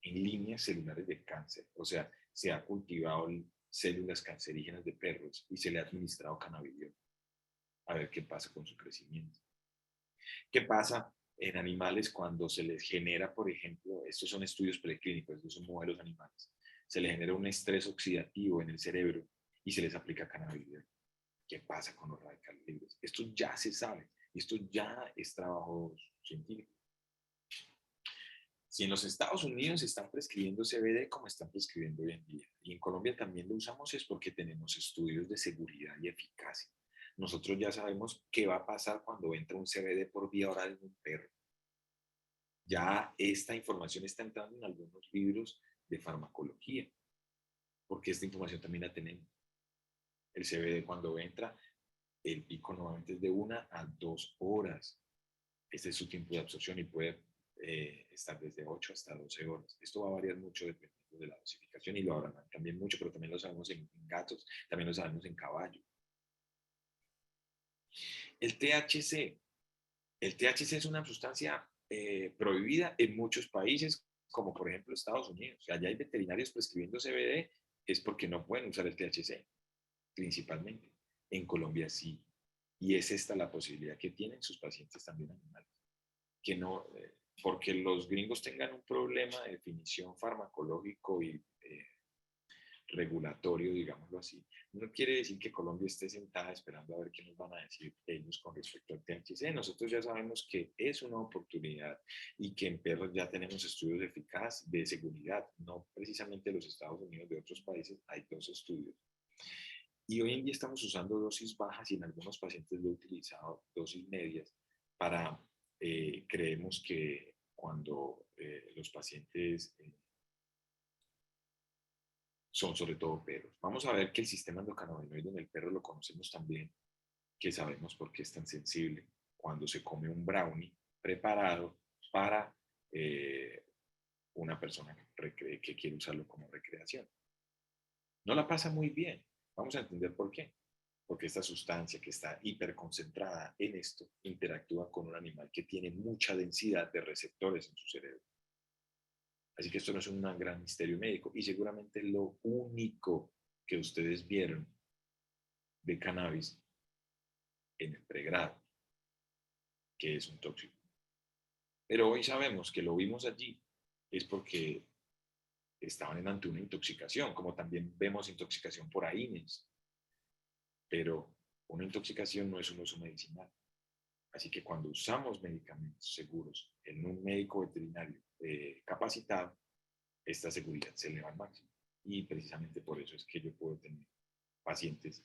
en líneas celulares de cáncer. O sea, se ha cultivado células cancerígenas de perros y se le ha administrado cannabidiol. A ver qué pasa con su crecimiento. ¿Qué pasa en animales cuando se les genera, por ejemplo, estos son estudios preclínicos, estos son modelos animales, se les genera un estrés oxidativo en el cerebro y se les aplica cannabidiol? ¿Qué pasa con los radicales libres? Esto ya se sabe, esto ya es trabajo científico. Si en los Estados Unidos están prescribiendo CBD como están prescribiendo hoy en día, y en Colombia también lo usamos, es porque tenemos estudios de seguridad y eficacia. Nosotros ya sabemos qué va a pasar cuando entra un CBD por vía oral en un perro. Ya esta información está entrando en algunos libros de farmacología, porque esta información también la tenemos. El CBD cuando entra, el pico normalmente es de 1 a 2 horas. Este es su tiempo de absorción y puede estar desde 8 hasta 12 horas. Esto va a variar mucho dependiendo de la dosificación y lo habrán también mucho, pero también lo sabemos en gatos, también lo sabemos en caballos. El THC. El THC es una sustancia prohibida en muchos países, como por ejemplo Estados Unidos. Allá hay veterinarios prescribiendo CBD, es porque no pueden usar el THC, principalmente. En Colombia sí. Y es esta la posibilidad que tienen sus pacientes también animales. Que no, porque los gringos tengan un problema de definición farmacológico y regulatorio, digámoslo así, no quiere decir que Colombia esté sentada esperando a ver qué nos van a decir ellos con respecto al THC. Nosotros ya sabemos que es una oportunidad y que en perros ya tenemos estudios eficaces de seguridad, no precisamente de los Estados Unidos, de otros países, hay 2 estudios. Y hoy en día estamos usando dosis bajas y en algunos pacientes lo he utilizado dosis medias para, creemos que cuando los pacientes son sobre todo perros. Vamos a ver que el sistema endocannabinoide en el perro lo conocemos también, que sabemos por qué es tan sensible cuando se come un brownie preparado para una persona que quiere usarlo como recreación. No la pasa muy bien. Vamos a entender por qué. Porque esta sustancia que está hiperconcentrada en esto interactúa con un animal que tiene mucha densidad de receptores en su cerebro. Así que esto no es un gran misterio médico y seguramente lo único que ustedes vieron de cannabis en el pregrado, que es un tóxico. Pero hoy sabemos que lo vimos allí es porque estaban ante una intoxicación, como también vemos intoxicación por AINES, pero una intoxicación no es un uso medicinal. Así que cuando usamos medicamentos seguros en un médico veterinario capacitado, esta seguridad se eleva al máximo. Y precisamente por eso es que yo puedo tener pacientes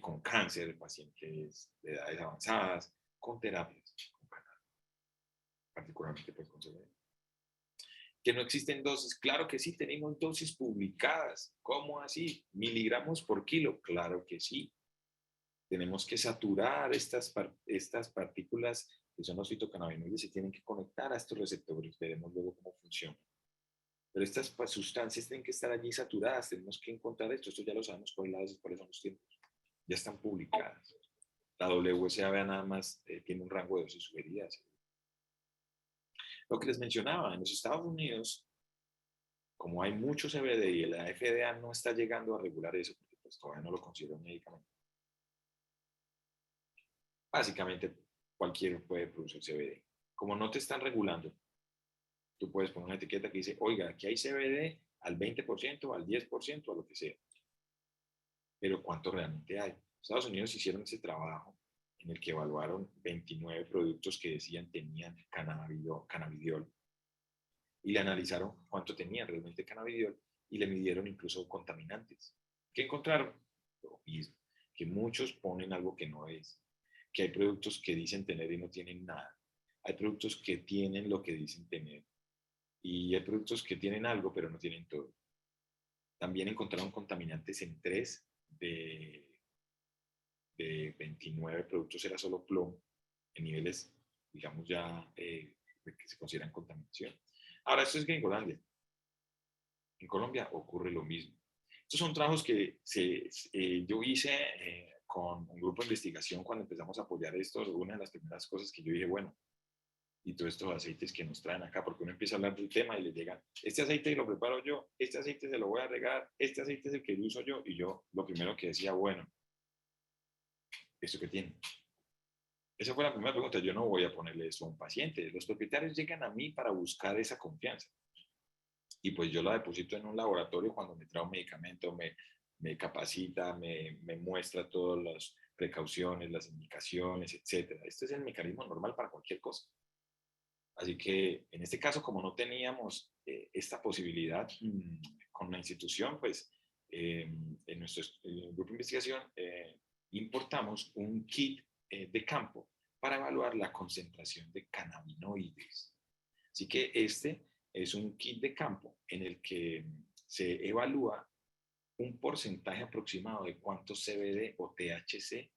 con cáncer, pacientes de edades avanzadas, con terapias, con cannabis, particularmente pues con CBD. Que no existen dosis, claro que sí, tenemos dosis publicadas. ¿Cómo así? ¿Miligramos por kilo? Claro que sí. Tenemos que saturar estas partículas que son los fitocannabinoides, se tienen que conectar a estos receptores, veremos luego cómo funciona. Pero estas sustancias tienen que estar allí saturadas, tenemos que encontrar esto ya lo sabemos cuáles son los tiempos, ya están publicadas. La WSAB nada más tiene un rango de dosis sugeridas. Lo que les mencionaba, en los Estados Unidos, como hay mucho CBD y la FDA no está llegando a regular eso, porque pues todavía no lo considera un medicamento, básicamente cualquiera puede producir CBD. Como no te están regulando, Tú puedes poner una etiqueta que dice, oiga, aquí hay CBD al 20%, al 10%, a lo que sea. Pero ¿cuánto realmente hay? Estados Unidos hicieron ese trabajo en el que evaluaron 29 productos que decían tenían cannabidiol y le analizaron cuánto tenían realmente cannabidiol y le midieron incluso contaminantes. ¿Qué encontraron? Lo mismo, que muchos ponen algo que no es, que hay productos que dicen tener y no tienen nada. Hay productos que tienen lo que dicen tener y hay productos que tienen algo pero no tienen todo. También encontraron contaminantes en 3 de 29 productos, era solo plomo, en niveles, digamos, ya que se consideran contaminación. Ahora, esto es Gringolandia. En Colombia ocurre lo mismo. Estos son trabajos que yo hice con un grupo de investigación cuando empezamos a apoyar esto. Una de las primeras cosas que yo dije, bueno, y todos estos aceites que nos traen acá, porque uno empieza a hablar del tema y le llegan, este aceite lo preparo yo, este aceite se lo voy a regar, este aceite es el que uso yo, y yo lo primero que decía, bueno, ¿esto qué tiene? Esa fue la primera pregunta. Yo no voy a ponerle eso a un paciente. Los propietarios llegan a mí para buscar esa confianza. Y pues yo la deposito en un laboratorio cuando me trae un medicamento, me capacita, me muestra todas las precauciones, las indicaciones, etcétera. Este es el mecanismo normal para cualquier cosa. Así que en este caso, como no teníamos esta posibilidad con la institución, pues en nuestro grupo de investigación importamos un kit de campo para evaluar la concentración de cannabinoides. Así que este es un kit de campo en el que se evalúa un porcentaje aproximado de cuánto CBD o THC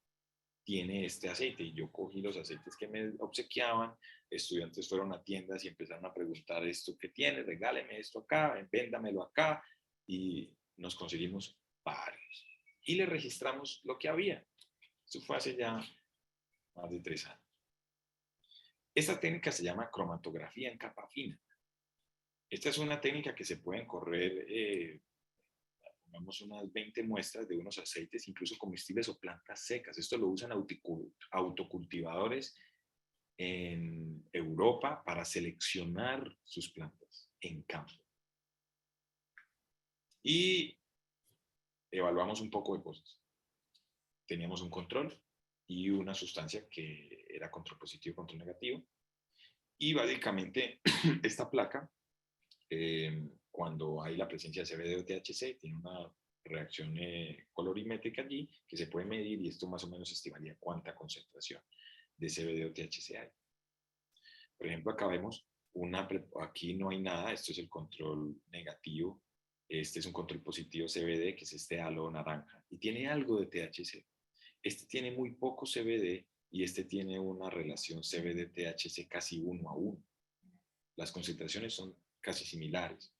tiene este aceite. Y yo cogí los aceites que me obsequiaban, estudiantes fueron a tiendas y empezaron a preguntar esto que tiene, regáleme esto acá, véndamelo acá, y nos conseguimos varios. Y le registramos lo que había. Eso fue hace ya más de 3 años. Esta técnica se llama cromatografía en capa fina. Esta es una técnica que se pueden correr, pongamos unas 20 muestras de unos aceites, incluso comestibles o plantas secas. Esto lo usan autocultivadores en Europa para seleccionar sus plantas en campo. Y evaluamos un poco de cosas. Teníamos un control y una sustancia que era control positivo y control negativo. Y básicamente esta placa, cuando hay la presencia de CBD o THC, tiene una reacción colorimétrica allí que se puede medir y esto más o menos estimaría cuánta concentración de CBD o THC hay. Por ejemplo, acá vemos aquí no hay nada, esto es el control negativo, este es un control positivo CBD, que es este halo naranja, y tiene algo de THC. Este tiene muy poco CBD y este tiene una relación CBD-THC casi 1:1. Las concentraciones son casi similares.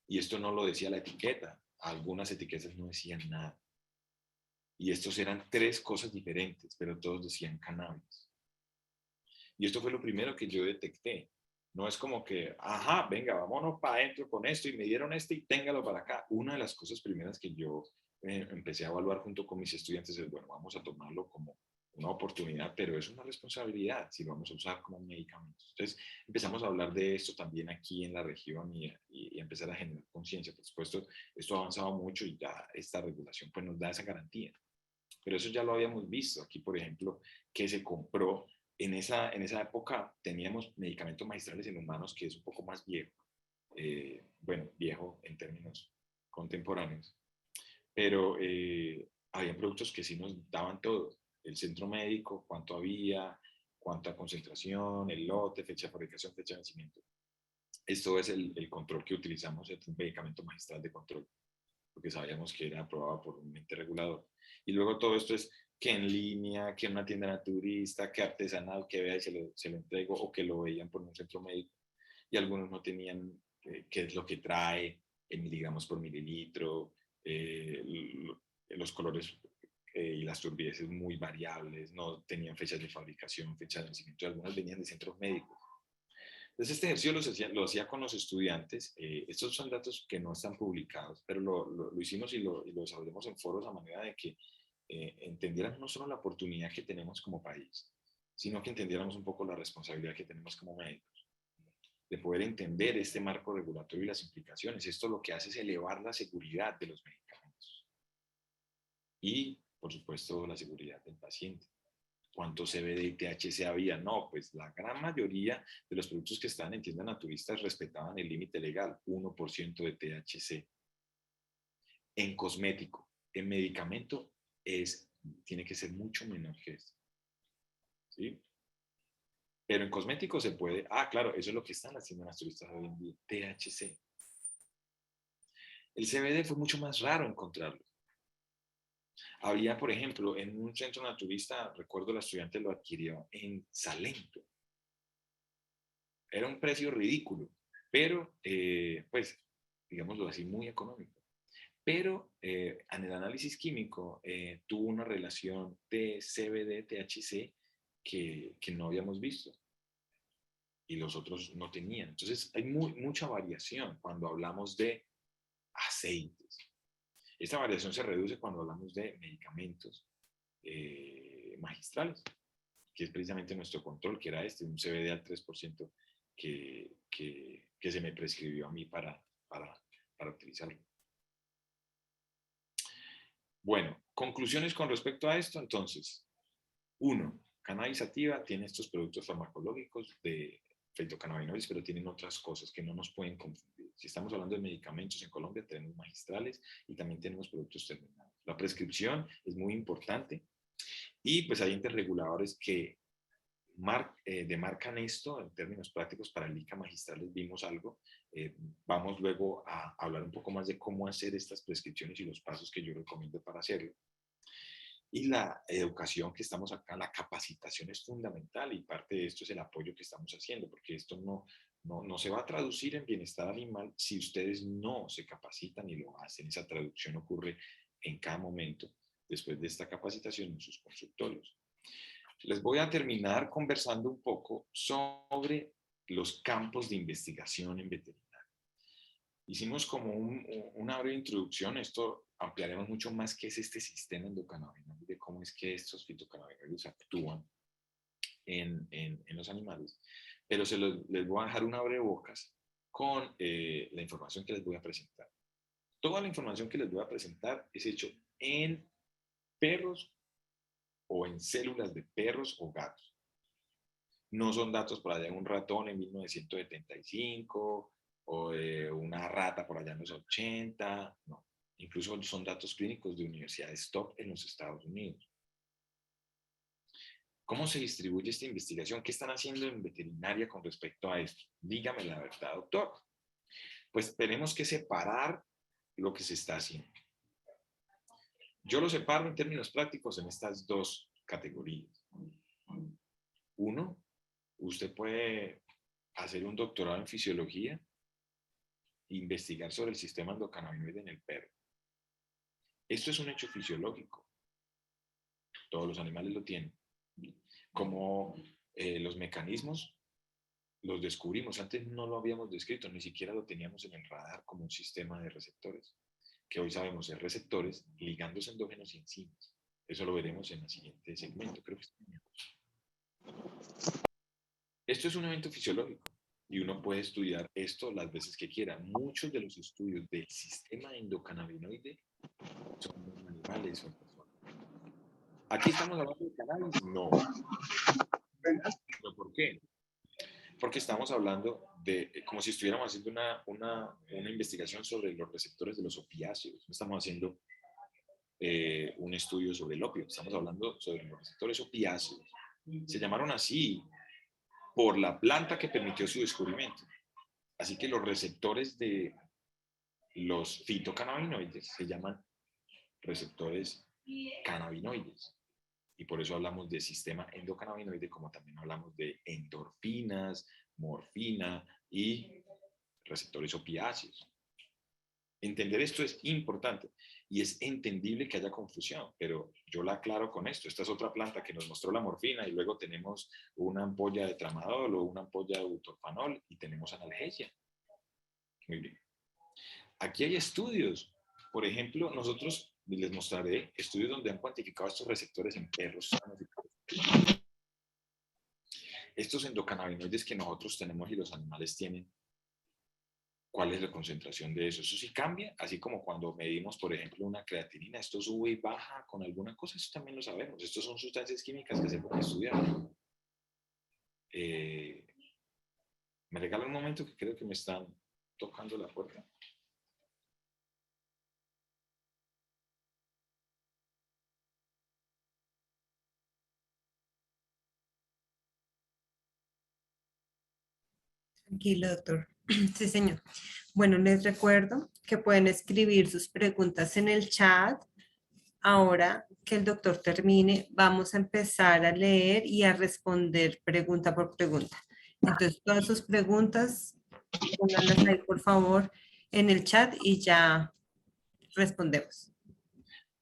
Y esto no lo decía la etiqueta, algunas etiquetas no decían nada. Y estos eran 3 cosas diferentes, pero todos decían cannabis. Y esto fue lo primero que yo detecté. No es como que, ajá, venga, vámonos para adentro con esto y me dieron este y téngalo para acá. Una de las cosas primeras que yo empecé a evaluar junto con mis estudiantes es, bueno, vamos a tomarlo como una oportunidad, pero es una responsabilidad si lo vamos a usar como medicamento. Entonces empezamos a hablar de esto también aquí en la región y empezar a generar conciencia. Por supuesto, esto ha avanzado mucho y ya esta regulación pues nos da esa garantía. Pero eso ya lo habíamos visto. Aquí, por ejemplo, que se compró en esa época teníamos medicamentos magistrales en humanos que es un poco más viejo, bueno, viejo en términos contemporáneos, pero había productos que sí nos daban todo, el centro médico, cuánto había, cuánta concentración, el lote, fecha de fabricación, fecha de vencimiento. Esto es el control que utilizamos, es un medicamento magistral de control, porque sabíamos que era aprobado por un ente regulador. Y luego todo esto es que en línea, que en una tienda naturista, que artesanal, que vea y se lo entrego, o que lo veían por un centro médico. Y algunos no tenían qué es lo que trae, en miligramos por mililitro, los colores y las turbideces muy variables, no tenían fechas de fabricación, fechas de vencimiento, algunos venían de centros médicos. Entonces, este ejercicio lo hacía con los estudiantes. Estos son datos que no están publicados, pero lo hicimos y lo desarrollamos en foros a manera de que entendieran no solo la oportunidad que tenemos como país, sino que entendiéramos un poco la responsabilidad que tenemos como médicos. de poder entender este marco regulatorio y las implicaciones. Esto lo que hace es elevar la seguridad de los medicamentos y, por supuesto, la seguridad del paciente. ¿Cuánto CBD y THC había? No, pues la gran mayoría de los productos que estaban en tiendas naturistas respetaban el límite legal, 1% de THC. En cosmético, en medicamento, tiene que ser mucho menor que esto. ¿Sí? Pero en cosméticos se puede, claro, eso es lo que están haciendo las turistas hoy en día, THC. El CBD fue mucho más raro encontrarlo. Había, por ejemplo, en un centro naturista, recuerdo la estudiante lo adquirió en Salento. Era un precio ridículo, pero, pues, digámoslo así, muy económico. Pero en el análisis químico tuvo una relación de CBD-THC que no habíamos visto y los otros no tenían. Entonces hay mucha variación cuando hablamos de aceites. Esta variación se reduce cuando hablamos de medicamentos magistrales, que es precisamente nuestro control, que era un CBD al 3% que se me prescribió a mí para utilizarlo. Bueno, conclusiones con respecto a esto, entonces. 1. Cannabis sativa tiene estos productos farmacológicos de fitocannabinoides, pero tienen otras cosas que no nos pueden confundir. Si estamos hablando de medicamentos en Colombia, tenemos magistrales y también tenemos productos terminados. La prescripción es muy importante y pues hay entes reguladores que demarcan esto en términos prácticos. Para el ICA magistrales vimos algo. Vamos luego a hablar un poco más de cómo hacer estas prescripciones y los pasos que yo recomiendo para hacerlo. Y la educación que estamos acá, la capacitación es fundamental y parte de esto es el apoyo que estamos haciendo, porque esto no se va a traducir en bienestar animal si ustedes no se capacitan y lo hacen. Esa traducción ocurre en cada momento después de esta capacitación en sus consultorios. Les voy a terminar conversando un poco sobre los campos de investigación en veterinaria. Hicimos como una breve introducción, esto ampliaremos mucho más qué es este sistema endocannabinoide, cómo es que estos fitocannabinoides actúan en los animales, pero les voy a dejar un abrebocas con la información que les voy a presentar. Toda la información que les voy a presentar es hecho en perros o en células de perros o gatos. No son datos por allá de un ratón en 1975 o de una rata por allá en los 80, no. Incluso son datos clínicos de universidades top en los Estados Unidos. ¿Cómo se distribuye esta investigación? ¿Qué están haciendo en veterinaria con respecto a esto? Dígame la verdad, doctor. Pues tenemos que separar lo que se está haciendo. Yo lo separo en términos prácticos en estas dos categorías. Uno, usted puede hacer un doctorado en fisiología e investigar sobre el sistema endocannabinoide en el perro. Esto es un hecho fisiológico. Todos los animales lo tienen. Como los mecanismos los descubrimos. Antes no lo habíamos descrito, ni siquiera lo teníamos en el radar como un sistema de receptores, que hoy sabemos es receptores, ligandos endógenos y enzimas. Eso lo veremos en el siguiente segmento. Creo que esto es un evento fisiológico y uno puede estudiar esto las veces que quiera. Muchos de los estudios del sistema endocannabinoide son en animales o en personas. ¿Aquí estamos hablando de cannabis? No. ¿Pero por qué? Porque estamos hablando de, como si estuviéramos haciendo una investigación sobre los receptores de los opiáceos. No estamos haciendo un estudio sobre el opio, estamos hablando sobre los receptores opiáceos. Se llamaron así por la planta que permitió su descubrimiento. Así que los receptores de los fitocannabinoides se llaman receptores cannabinoides. Y por eso hablamos de sistema endocannabinoide, como también hablamos de endorfinas, morfina y receptores opiáceos. Entender esto es importante y es entendible que haya confusión, pero yo la aclaro con esto. Esta es otra planta que nos mostró la morfina y luego tenemos una ampolla de tramadol o una ampolla de butorfanol y tenemos analgesia. Muy bien. Aquí hay estudios. Por ejemplo, nosotros les mostraré estudios donde han cuantificado estos receptores en perros sanos. Estos endocannabinoides que nosotros tenemos y los animales tienen, ¿cuál es la concentración de eso? Eso sí cambia, así como cuando medimos, por ejemplo, una creatinina, esto sube y baja con alguna cosa, eso también lo sabemos. Estos son sustancias químicas que se pueden estudiar. Eh, me regala un momento que creo que me están tocando la puerta. Tranquilo, doctor. Sí, señor. Bueno, les recuerdo que pueden escribir sus preguntas en el chat. Ahora que el doctor termine, vamos a empezar a leer y a responder pregunta por pregunta. Entonces, todas sus preguntas, pónganlas ahí, por favor, en el chat y ya respondemos.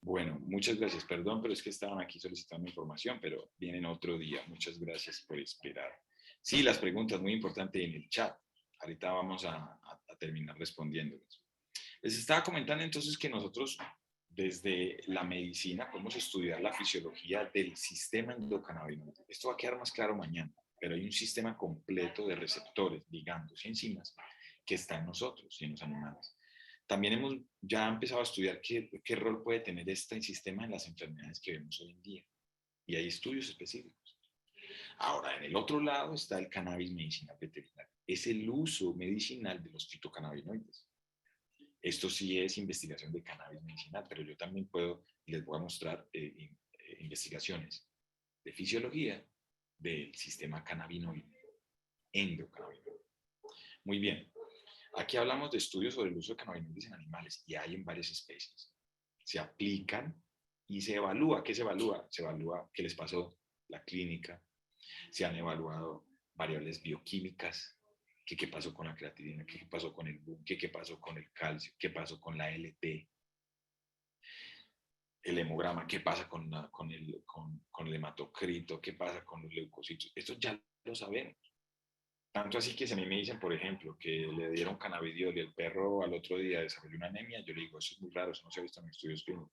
Bueno, muchas gracias. Perdón, pero es que estaban aquí solicitando información, pero vienen otro día. Muchas gracias por esperar. Sí, las preguntas, muy importante en el chat. Ahorita vamos a terminar respondiéndolas. Les estaba comentando entonces que nosotros desde la medicina podemos estudiar la fisiología del sistema endocannabinoide. Esto va a quedar más claro mañana, pero hay un sistema completo de receptores, ligandos y enzimas que está en nosotros y en los animales. También hemos ya empezado a estudiar qué rol puede tener este sistema en las enfermedades que vemos hoy en día. Y hay estudios específicos. Ahora, en el otro lado está el cannabis medicinal veterinario. Es el uso medicinal de los fitocannabinoides. Esto sí es investigación de cannabis medicinal, pero yo también puedo, les voy a mostrar investigaciones de fisiología del sistema cannabinoide, endocannabinoide. Muy bien, aquí hablamos de estudios sobre el uso de cannabinoides en animales y hay en varias especies. Se aplican y se evalúa. ¿Qué se evalúa? Se evalúa qué les pasó, la clínica. Se han evaluado variables bioquímicas, qué pasó con la creatinina, qué pasó con el BUN, qué pasó con el calcio, qué pasó con la LT, el hemograma, qué pasa con el hematocrito, qué pasa con los leucocitos. Esto ya lo sabemos. Tanto así que si a mí me dicen, por ejemplo, que le dieron cannabidiol y el perro al otro día desarrolló una anemia, yo le digo, eso es muy raro, eso no se ha visto en estudios clínicos.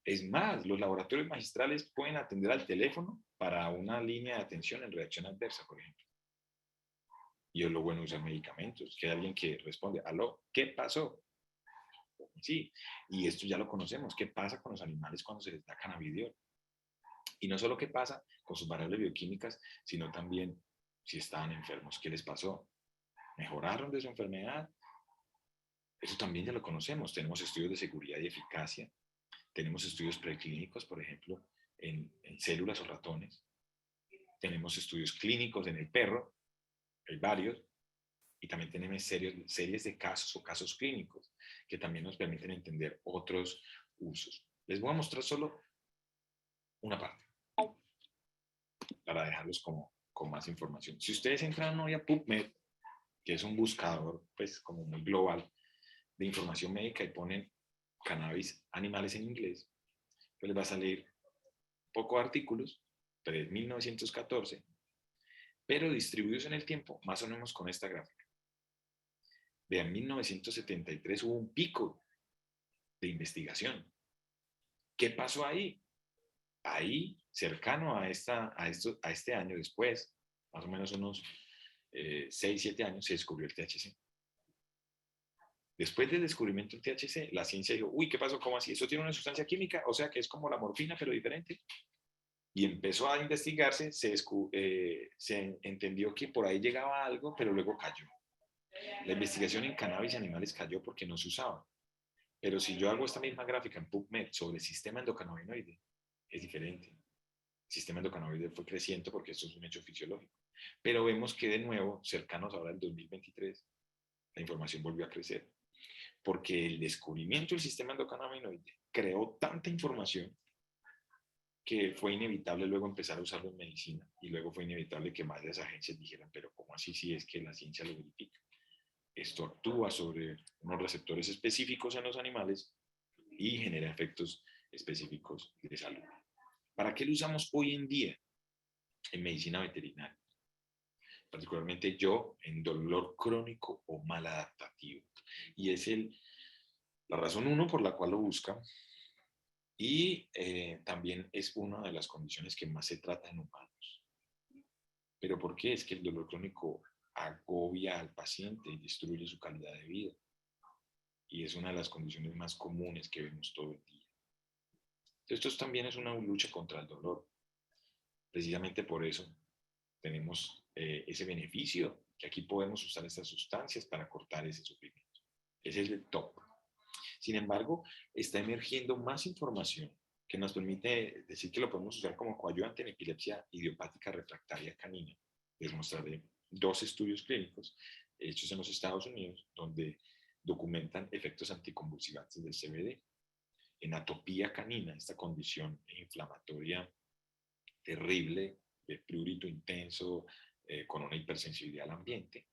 Es más, los laboratorios magistrales pueden atender al teléfono para una línea de atención en reacción adversa, por ejemplo. Y es lo bueno de usar medicamentos, que hay alguien que responde, aló, ¿qué pasó? Sí, y esto ya lo conocemos, ¿qué pasa con los animales cuando se les da cannabidiol? Y no solo qué pasa con sus variables bioquímicas, sino también si estaban enfermos, ¿qué les pasó? ¿Mejoraron de su enfermedad? Eso también ya lo conocemos. Tenemos estudios de seguridad y eficacia. Tenemos estudios preclínicos, por ejemplo, en células o ratones. Tenemos estudios clínicos en el perro, hay varios. Y también tenemos series de casos o casos clínicos que también nos permiten entender otros usos. Les voy a mostrar solo una parte para dejarlos con más información. Si ustedes entran hoy a PubMed, que es un buscador pues como muy global de información médica y ponen cannabis animales en inglés, pues les va a salir pocos artículos, 3.914, pero distribuidos en el tiempo, más o menos con esta gráfica. Vean, en 1973 hubo un pico de investigación. ¿Qué pasó ahí? Ahí, cercano a este año después, más o menos unos 6, 7 años, se descubrió el THC. Después del descubrimiento del THC, la ciencia dijo, uy, ¿qué pasó? ¿Cómo así? ¿Eso tiene una sustancia química? O sea, que es como la morfina, pero diferente. Y empezó a investigarse, se entendió que por ahí llegaba algo, pero luego cayó. La investigación en cannabis y animales cayó porque no se usaba. Pero si yo hago esta misma gráfica en PubMed sobre el sistema endocannabinoide, es diferente. El sistema endocannabinoide fue creciente porque esto es un hecho fisiológico. Pero vemos que de nuevo, cercanos ahora al 2023, la información volvió a crecer. Porque el descubrimiento del sistema endocannabinoide creó tanta información que fue inevitable luego empezar a usarlo en medicina y luego fue inevitable que más de las agencias dijeran, pero ¿cómo así si es que la ciencia lo verifica? Esto actúa sobre unos receptores específicos en los animales y genera efectos específicos de salud. ¿Para qué lo usamos hoy en día en medicina veterinaria? Particularmente yo en dolor crónico o maladaptativo. Y es la razón uno por la cual lo busca y también es una de las condiciones que más se trata en humanos. ¿Pero por qué? Es que el dolor crónico agobia al paciente y destruye su calidad de vida. Y es una de las condiciones más comunes que vemos todo el día. Esto también es una lucha contra el dolor. Precisamente por eso tenemos ese beneficio, que aquí podemos usar estas sustancias para cortar ese sufrimiento. Ese es el top. Sin embargo, está emergiendo más información que nos permite decir que lo podemos usar como coadyuvante en epilepsia idiopática refractaria canina. Les mostraré 2 estudios clínicos hechos en los Estados Unidos donde documentan efectos anticonvulsivantes del CBD. En atopía canina, esta condición inflamatoria terrible de prurito intenso con una hipersensibilidad al ambiente,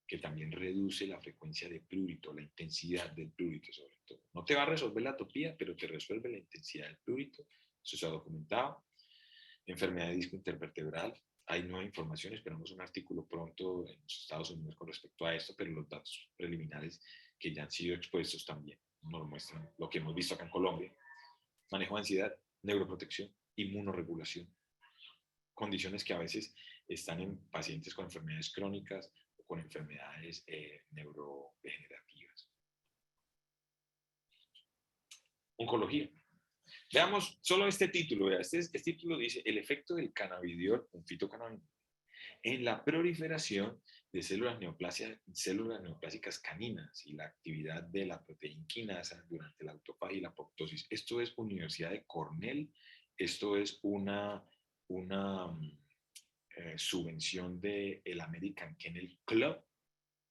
que también reduce la frecuencia de prurito, la intensidad del prurito sobre todo. No te va a resolver la atopía, pero te resuelve la intensidad del prurito. Eso se ha documentado. Enfermedad de disco intervertebral. Hay nueva información, esperamos un artículo pronto en los Estados Unidos con respecto a esto, pero los datos preliminares que ya han sido expuestos también nos muestran lo que hemos visto acá en Colombia. Manejo de ansiedad, neuroprotección, inmunorregulación. Condiciones que a veces están en pacientes con enfermedades crónicas o con enfermedades neurodegenerativas. Oncología. Veamos solo este título. Vea, este título dice: el efecto del cannabidiol, un fitocannabinoide, en la proliferación de células neoplásicas caninas y la actividad de la proteína quinasa durante la autofagia y la apoptosis. Esto es Universidad de Cornell. Esto es una subvención del American Kennel Club,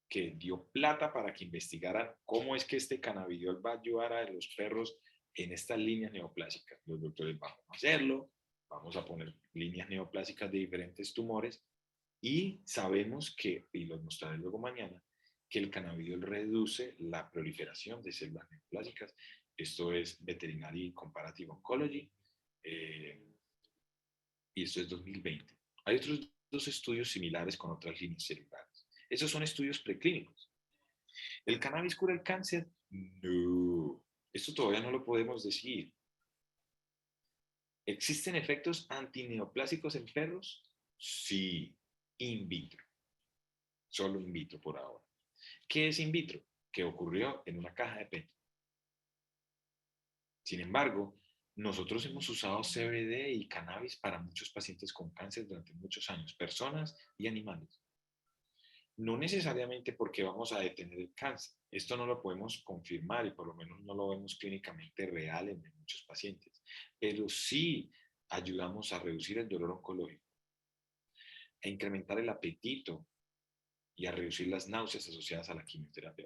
que dio plata para que investigaran cómo es que este cannabidiol va a ayudar a los perros en estas líneas neoplásicas. Los doctores vamos a hacerlo, vamos a poner líneas neoplásicas de diferentes tumores y sabemos que, y los mostraré luego mañana, que el cannabidiol reduce la proliferación de células neoplásicas. Esto es Veterinary Comparative Oncology y esto es 2020. Hay otros 2 estudios similares con otras líneas celulares. Esos son estudios preclínicos. ¿El cannabis cura el cáncer? No. Esto todavía no lo podemos decir. ¿Existen efectos antineoplásicos en perros? Sí, in vitro. Solo in vitro por ahora. ¿Qué es in vitro? Que ocurrió en una caja de PET. Sin embargo, nosotros hemos usado CBD y cannabis para muchos pacientes con cáncer durante muchos años, personas y animales. No necesariamente porque vamos a detener el cáncer. Esto no lo podemos confirmar y por lo menos no lo vemos clínicamente real en muchos pacientes. Pero sí ayudamos a reducir el dolor oncológico, a incrementar el apetito y a reducir las náuseas asociadas a la quimioterapia.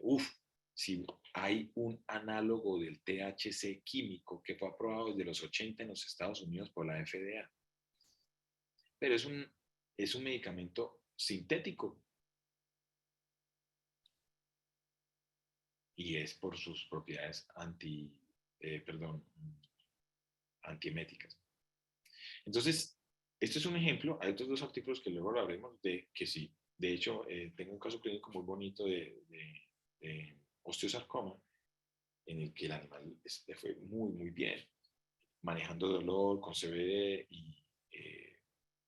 Si hay un análogo del THC químico que fue aprobado desde los 80 en los Estados Unidos por la FDA. Pero es un medicamento sintético. Y es por sus propiedades antieméticas. Entonces, esto es un ejemplo. Hay otros 2 artículos que luego hablaremos de que sí. De hecho, tengo un caso clínico muy bonito de osteosarcoma, en el que el animal le fue muy, muy bien, manejando dolor con CBD y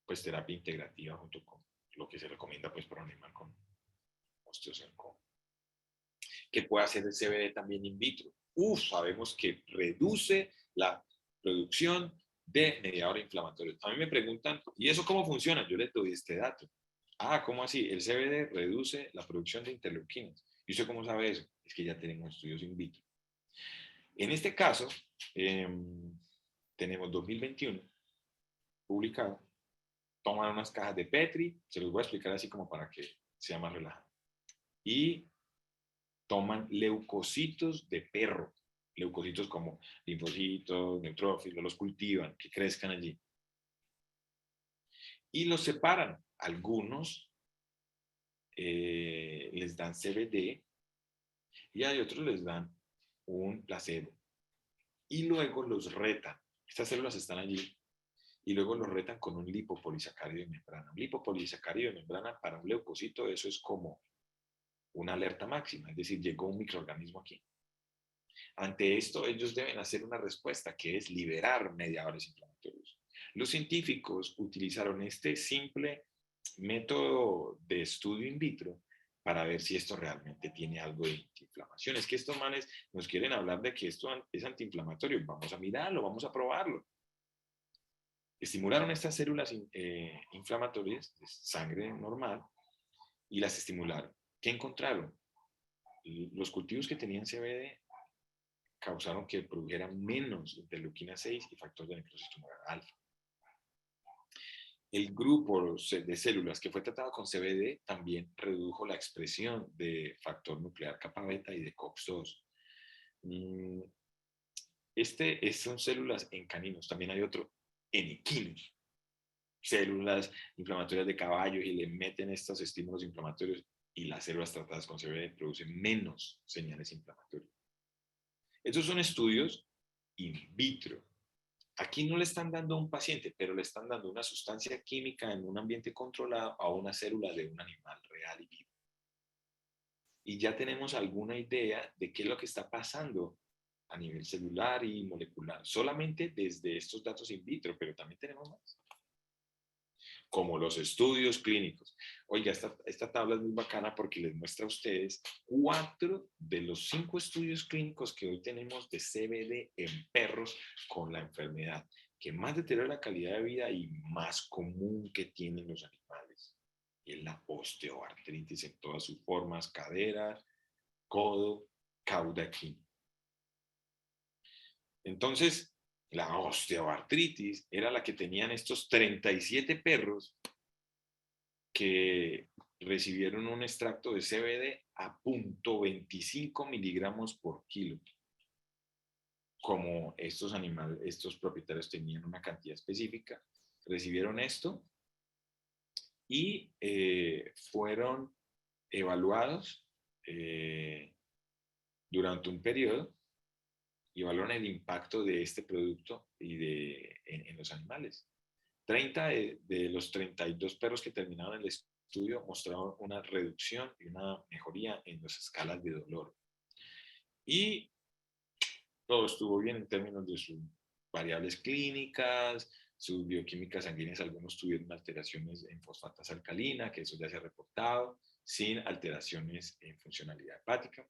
pues terapia integrativa junto con lo que se recomienda pues para un animal con osteosarcoma. ¿Qué puede hacer el CBD también in vitro? Sabemos que reduce la producción de mediadores inflamatorios. A mí me preguntan, ¿y eso cómo funciona? Yo les doy este dato. ¿Cómo así? El CBD reduce la producción de interleuquinas. ¿Y usted cómo sabe eso? Es que ya tenemos estudios in vitro. En este caso, tenemos 2021 publicado. Toman unas cajas de Petri, se los voy a explicar así como para que sea más relajado. Y toman leucocitos de perro, leucocitos como linfocitos, neutrófilos, los cultivan, que crezcan allí. Y los separan. Algunos les dan CBD y hay otros les dan un placebo. Y luego los retan. Estas células están allí. Y luego los retan con un lipopolisacárido de membrana. Un lipopolisacárido de membrana para un leucocito, eso es como una alerta máxima, es decir, llegó un microorganismo aquí. Ante esto, ellos deben hacer una respuesta, que es liberar mediadores inflamatorios. Los científicos utilizaron este simple método de estudio in vitro para ver si esto realmente tiene algo de antiinflamación. Es que estos manes nos quieren hablar de que esto es antiinflamatorio. Vamos a mirarlo, vamos a probarlo. Estimularon estas células inflamatorias de sangre normal y las estimularon. ¿Qué encontraron? Los cultivos que tenían CBD causaron que produjeran menos interleuquina 6 y factor de necrosis tumoral alfa. El grupo de células que fue tratado con CBD también redujo la expresión de factor nuclear kappa beta y de COX-2. Son células en caninos, también hay otro en equinos, células inflamatorias de caballo, y le meten estos estímulos inflamatorios y las células tratadas con CBD producen menos señales inflamatorias. Estos son estudios in vitro. Aquí no le están dando a un paciente, pero le están dando una sustancia química en un ambiente controlado a una célula de un animal real y vivo. Y ya tenemos alguna idea de qué es lo que está pasando a nivel celular y molecular, solamente desde estos datos in vitro, pero también tenemos más, como los estudios clínicos. Oiga, esta tabla es muy bacana porque les muestra a ustedes 4 de los 5 estudios clínicos que hoy tenemos de CBD en perros con la enfermedad que más deteriora la calidad de vida y más común que tienen los animales. Y es la osteoartritis en todas sus formas: cadera, codo, cauda equina. Entonces, la osteoartritis era la que tenían estos 37 perros que recibieron un extracto de CBD a 0.25 miligramos por kilo. Como estos propietarios tenían una cantidad específica, recibieron esto y fueron evaluados durante un periodo y evaluaron el impacto de este producto en los animales. 30 de los 32 perros que terminaron el estudio mostraron una reducción y una mejoría en las escalas de dolor. Y todo estuvo bien en términos de sus variables clínicas, sus bioquímicas sanguíneas. Algunos tuvieron alteraciones en fosfatasa alcalina, que eso ya se ha reportado, sin alteraciones en funcionalidad hepática.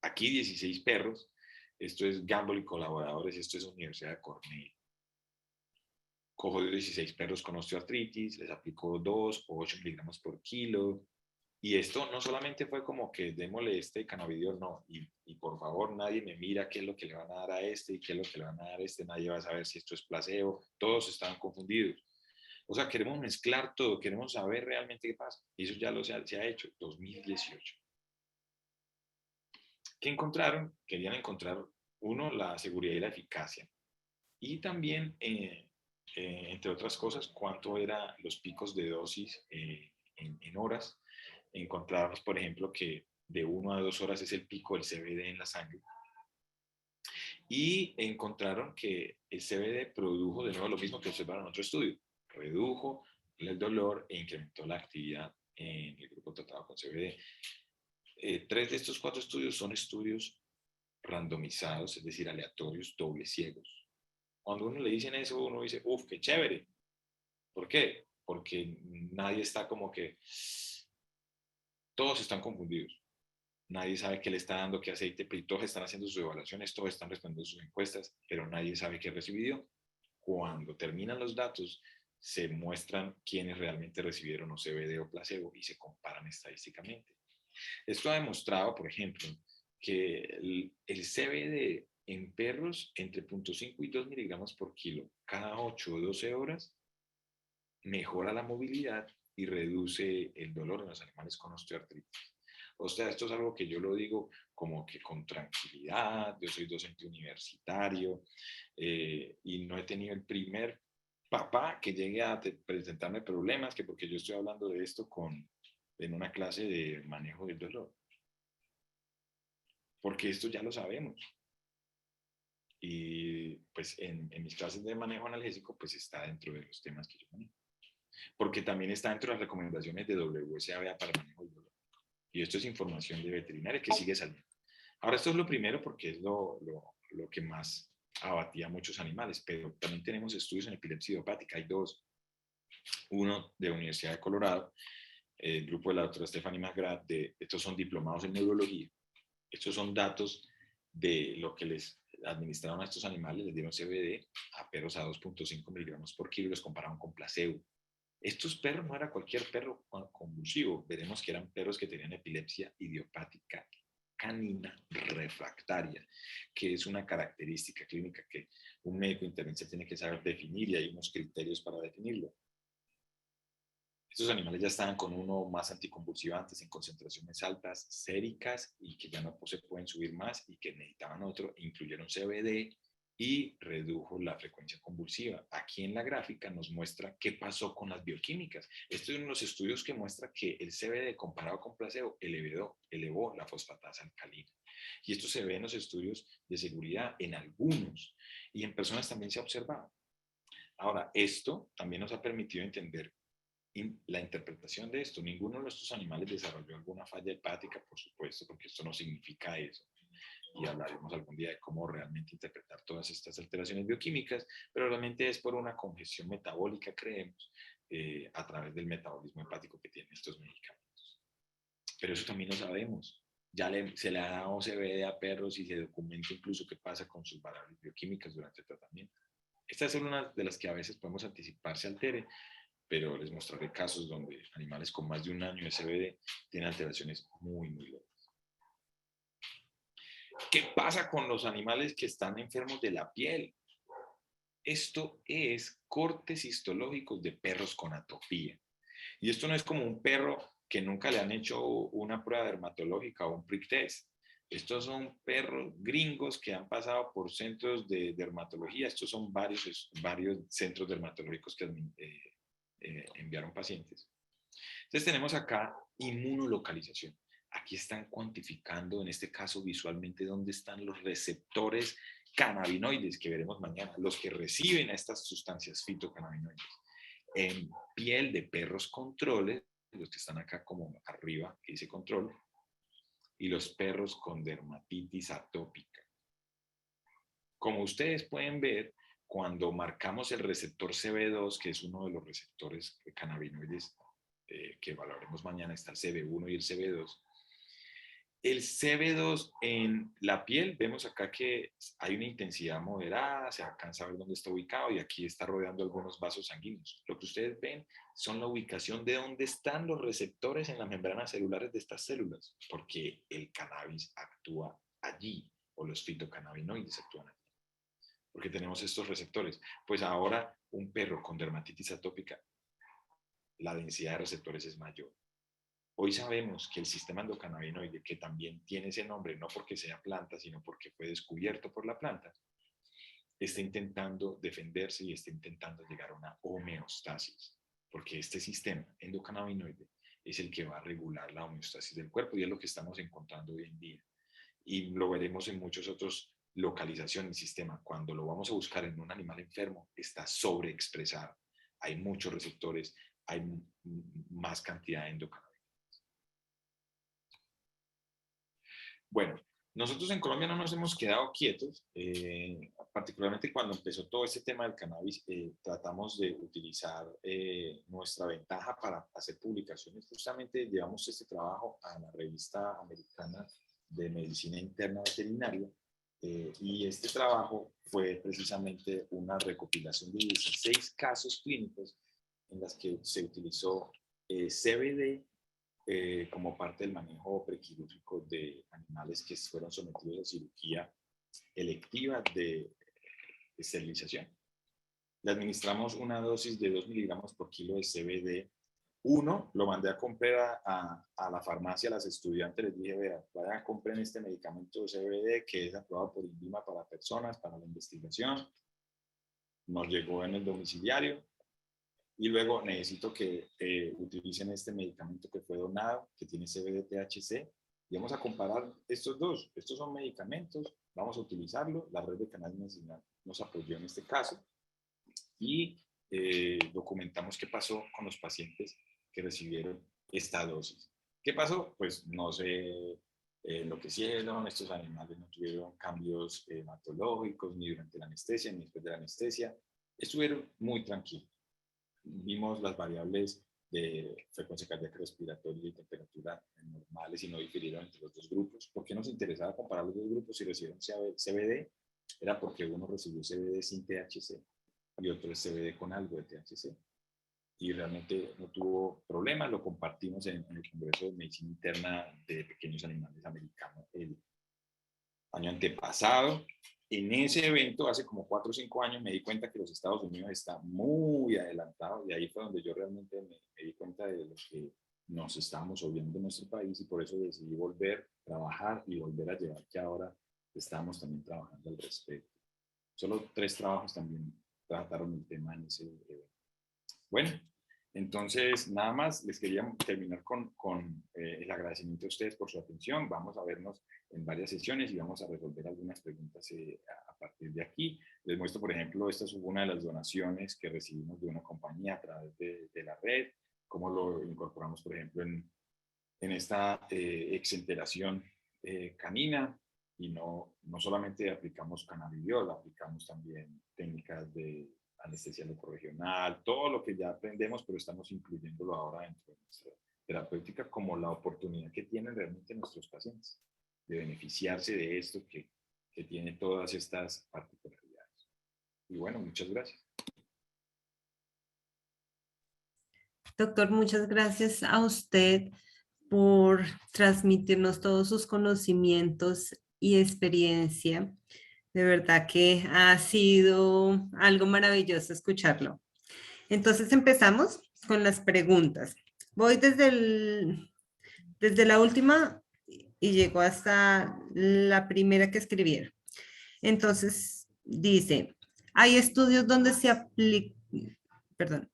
Aquí 16 perros, esto es Gamble y colaboradores, esto es Universidad de Cornell. Cojo 16 perros con osteoartritis, les aplicó 2 o 8 miligramos por kilo. Y esto no solamente fue como que démosle este cannabidiol, no. Y por favor, nadie me mira qué es lo que le van a dar a este y qué es lo que le van a dar a este. Nadie va a saber si esto es placebo. Todos estaban confundidos. O sea, queremos mezclar todo, queremos saber realmente qué pasa. Y eso ya se ha hecho, 2018. ¿Qué encontraron? Querían encontrar, uno, la seguridad y la eficacia. Y también, entre otras cosas, cuánto eran los picos de dosis en horas. Encontramos, por ejemplo, que de 1 a 2 horas es el pico del CBD en la sangre. Y encontraron que el CBD produjo de nuevo lo mismo que observaron en otro estudio. Redujo el dolor e incrementó la actividad en el grupo tratado con CBD. 3 de estos 4 estudios son estudios randomizados, es decir, aleatorios, dobles ciegos. Cuando uno le dicen eso, uno dice, uff, qué chévere. ¿Por qué? Porque nadie está como que... Todos están confundidos. Nadie sabe qué le está dando, qué aceite, pero todos están haciendo sus evaluaciones, todos están respondiendo sus encuestas, pero nadie sabe qué recibió. Cuando terminan los datos, se muestran quiénes realmente recibieron o CBD o placebo y se comparan estadísticamente. Esto ha demostrado, por ejemplo, que el CBD en perros entre 0.5 y 2 miligramos por kilo cada 8 o 12 horas mejora la movilidad y reduce el dolor en los animales con osteoartritis. O sea, esto es algo que yo lo digo como que con tranquilidad. Yo soy docente universitario y no he tenido el primer papá que llegue a presentarme problemas, que porque yo estoy hablando de esto en una clase de manejo del dolor. Porque esto ya lo sabemos. Y pues en mis clases de manejo analgésico pues está dentro de los temas que yo manejo. Porque también está dentro de las recomendaciones de WSABA para el manejo del dolor. Y esto es información de veterinaria que sigue saliendo. Ahora, esto es lo primero porque es lo que más abatía a muchos animales, pero también tenemos estudios en epilepsia idiopática, hay 2. uno de la Universidad de Colorado, el grupo de la doctora Stephanie McGrath, estos son diplomados en neurología. Estos son datos de lo que les administraron a estos animales, les dieron CBD a perros a 2.5 miligramos por kilo y los compararon con placebo. Estos perros no era cualquier perro convulsivo, veremos que eran perros que tenían epilepsia idiopática canina refractaria, que es una característica clínica que un médico internista tiene que saber definir y hay unos criterios para definirlo. Estos animales ya estaban con uno más anticonvulsivantes en concentraciones altas, séricas, y que ya no se pueden subir más y que necesitaban otro, incluyeron CBD y redujo la frecuencia convulsiva. Aquí en la gráfica nos muestra qué pasó con las bioquímicas. Este es uno de los estudios que muestra que el CBD comparado con placebo elevó la fosfatasa alcalina. Y esto se ve en los estudios de seguridad en algunos y en personas también se ha observado. Ahora, esto también nos ha permitido entender la interpretación de esto. Ninguno de estos animales desarrolló alguna falla hepática, por supuesto, porque esto no significa eso. Y hablaremos algún día de cómo realmente interpretar todas estas alteraciones bioquímicas, pero realmente es por una congestión metabólica, creemos, a través del metabolismo hepático que tienen estos medicamentos. Pero eso también lo sabemos. Ya se le ha dado CBD a perros y se documenta incluso qué pasa con sus variables bioquímicas durante el tratamiento. Esta es una de las que a veces podemos anticipar se altere, pero les mostraré casos donde animales con más de un año de CBD tienen alteraciones muy, muy leves. ¿Qué pasa con los animales que están enfermos de la piel? Esto es cortes histológicos de perros con atopía. Y esto no es como un perro que nunca le han hecho una prueba dermatológica o un prick test. Estos son perros gringos que han pasado por centros de dermatología. Estos son varios centros dermatológicos que enviaron pacientes. Entonces tenemos acá inmunolocalización. Aquí están cuantificando, en este caso visualmente, dónde están los receptores cannabinoides que veremos mañana, los que reciben a estas sustancias fitocannabinoides. En piel de perros controles, los que están acá como arriba, que dice control, y los perros con dermatitis atópica. Como ustedes pueden ver, cuando marcamos el receptor CB2, que es uno de los receptores cannabinoides que evaluaremos mañana, está el CB1 y el CB2. El CB2 en la piel, vemos acá que hay una intensidad moderada, se alcanza a ver dónde está ubicado y aquí está rodeando algunos vasos sanguíneos. Lo que ustedes ven son la ubicación de dónde están los receptores en las membranas celulares de estas células, porque el cannabis actúa allí, o los fitocannabinoides actúan allí, porque tenemos estos receptores. Pues ahora un perro con dermatitis atópica, la densidad de receptores es mayor. Hoy sabemos que el sistema endocannabinoide, que también tiene ese nombre, no porque sea planta, sino porque fue descubierto por la planta, está intentando defenderse y está intentando llegar a una homeostasis, porque este sistema endocannabinoide es el que va a regular la homeostasis del cuerpo y es lo que estamos encontrando hoy en día. Y lo veremos en muchos otros localizaciones del sistema. Cuando lo vamos a buscar en un animal enfermo, está sobreexpresado. Hay muchos receptores, hay más cantidad de endocannabinoides. Bueno, nosotros en Colombia no nos hemos quedado quietos, particularmente cuando empezó todo este tema del cannabis, tratamos de utilizar nuestra ventaja para hacer publicaciones. Justamente llevamos este trabajo a la revista americana de medicina interna veterinaria y este trabajo fue precisamente una recopilación de 16 casos clínicos en las que se utilizó CBD como parte del manejo prequirúrgico de animales que fueron sometidos a cirugía electiva de esterilización. Le administramos una dosis de 2 miligramos por kilo de CBD. Uno, lo mandé a comprar a la farmacia, a las estudiantes, les dije, vea, vayan a comprar este medicamento de CBD que es aprobado por INVIMA para personas, para la investigación. Nos llegó en el domiciliario. Y luego necesito que utilicen este medicamento que fue donado, que tiene CBD-THC, y vamos a comparar estos dos. Estos son medicamentos, vamos a utilizarlo. La red de cannabis medicinal nos apoyó en este caso y documentamos qué pasó con los pacientes que recibieron esta dosis. ¿Qué pasó? Pues no sé lo que hicieron. Estos animales no tuvieron cambios hematológicos ni durante la anestesia ni después de la anestesia. Estuvieron muy tranquilos. vimos las variables de frecuencia cardíaca respiratoria y temperatura normales y no difirieron entre los dos grupos. ¿Por qué nos interesaba comparar los dos grupos si recibieron CBD? Era porque uno recibió CBD sin THC y otro es CBD con algo de THC. Y realmente no tuvo problema, lo compartimos en el Congreso de Medicina Interna de Pequeños Animales Americanos el año antepasado. En ese evento, hace como 4 o 5 años, me di cuenta que los Estados Unidos está muy adelantado y ahí fue donde yo realmente me di cuenta de lo que nos estamos obviando en nuestro país y por eso decidí volver a trabajar y volver a llevar que ahora estamos también trabajando al respecto. Solo 3 trabajos también trataron el tema en ese evento. Bueno, entonces nada más les quería terminar con el agradecimiento a ustedes por su atención. Vamos a vernos en varias sesiones y vamos a resolver algunas preguntas a partir de aquí. Les muestro, por ejemplo, esta es una de las donaciones que recibimos de una compañía a través de la red, cómo lo incorporamos, por ejemplo, en esta exenteración canina y no solamente aplicamos cannabidiol, aplicamos también técnicas de anestesia locorregional, todo lo que ya aprendemos, pero estamos incluyéndolo ahora dentro de nuestra terapéutica como la oportunidad que tienen realmente nuestros pacientes de beneficiarse de esto que tiene todas estas particularidades. Y bueno, muchas gracias. Doctor, muchas gracias a usted por transmitirnos todos sus conocimientos y experiencia. De verdad que ha sido algo maravilloso escucharlo. Entonces empezamos con las preguntas. Voy desde la última y llego hasta la primera que escribieron. Entonces dice, hay estudios donde se aplica, perdón,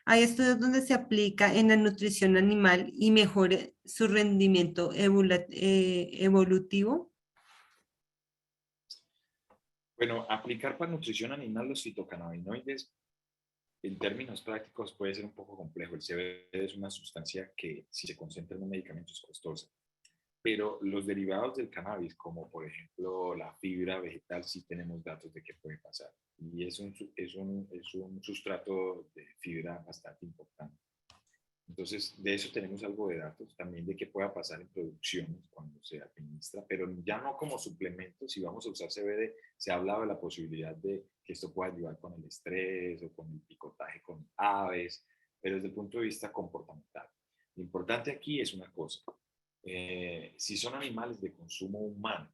hay estudios donde se aplica en la nutrición animal y mejore su rendimiento evolutivo. Bueno, aplicar para nutrición animal los fitocannabinoides en términos prácticos puede ser un poco complejo. El CBD es una sustancia que si se concentra en un medicamento es costosa, pero los derivados del cannabis, como por ejemplo la fibra vegetal, sí tenemos datos de qué puede pasar. Y es un sustrato de fibra bastante importante. Entonces, de eso tenemos algo de datos, también de qué pueda pasar en producciones cuando se administra, pero ya no como suplemento. Si vamos a usar CBD, se ha hablado de la posibilidad de que esto pueda ayudar con el estrés o con el picotaje con aves, pero desde el punto de vista comportamental. Lo importante aquí es una cosa, si son animales de consumo humano,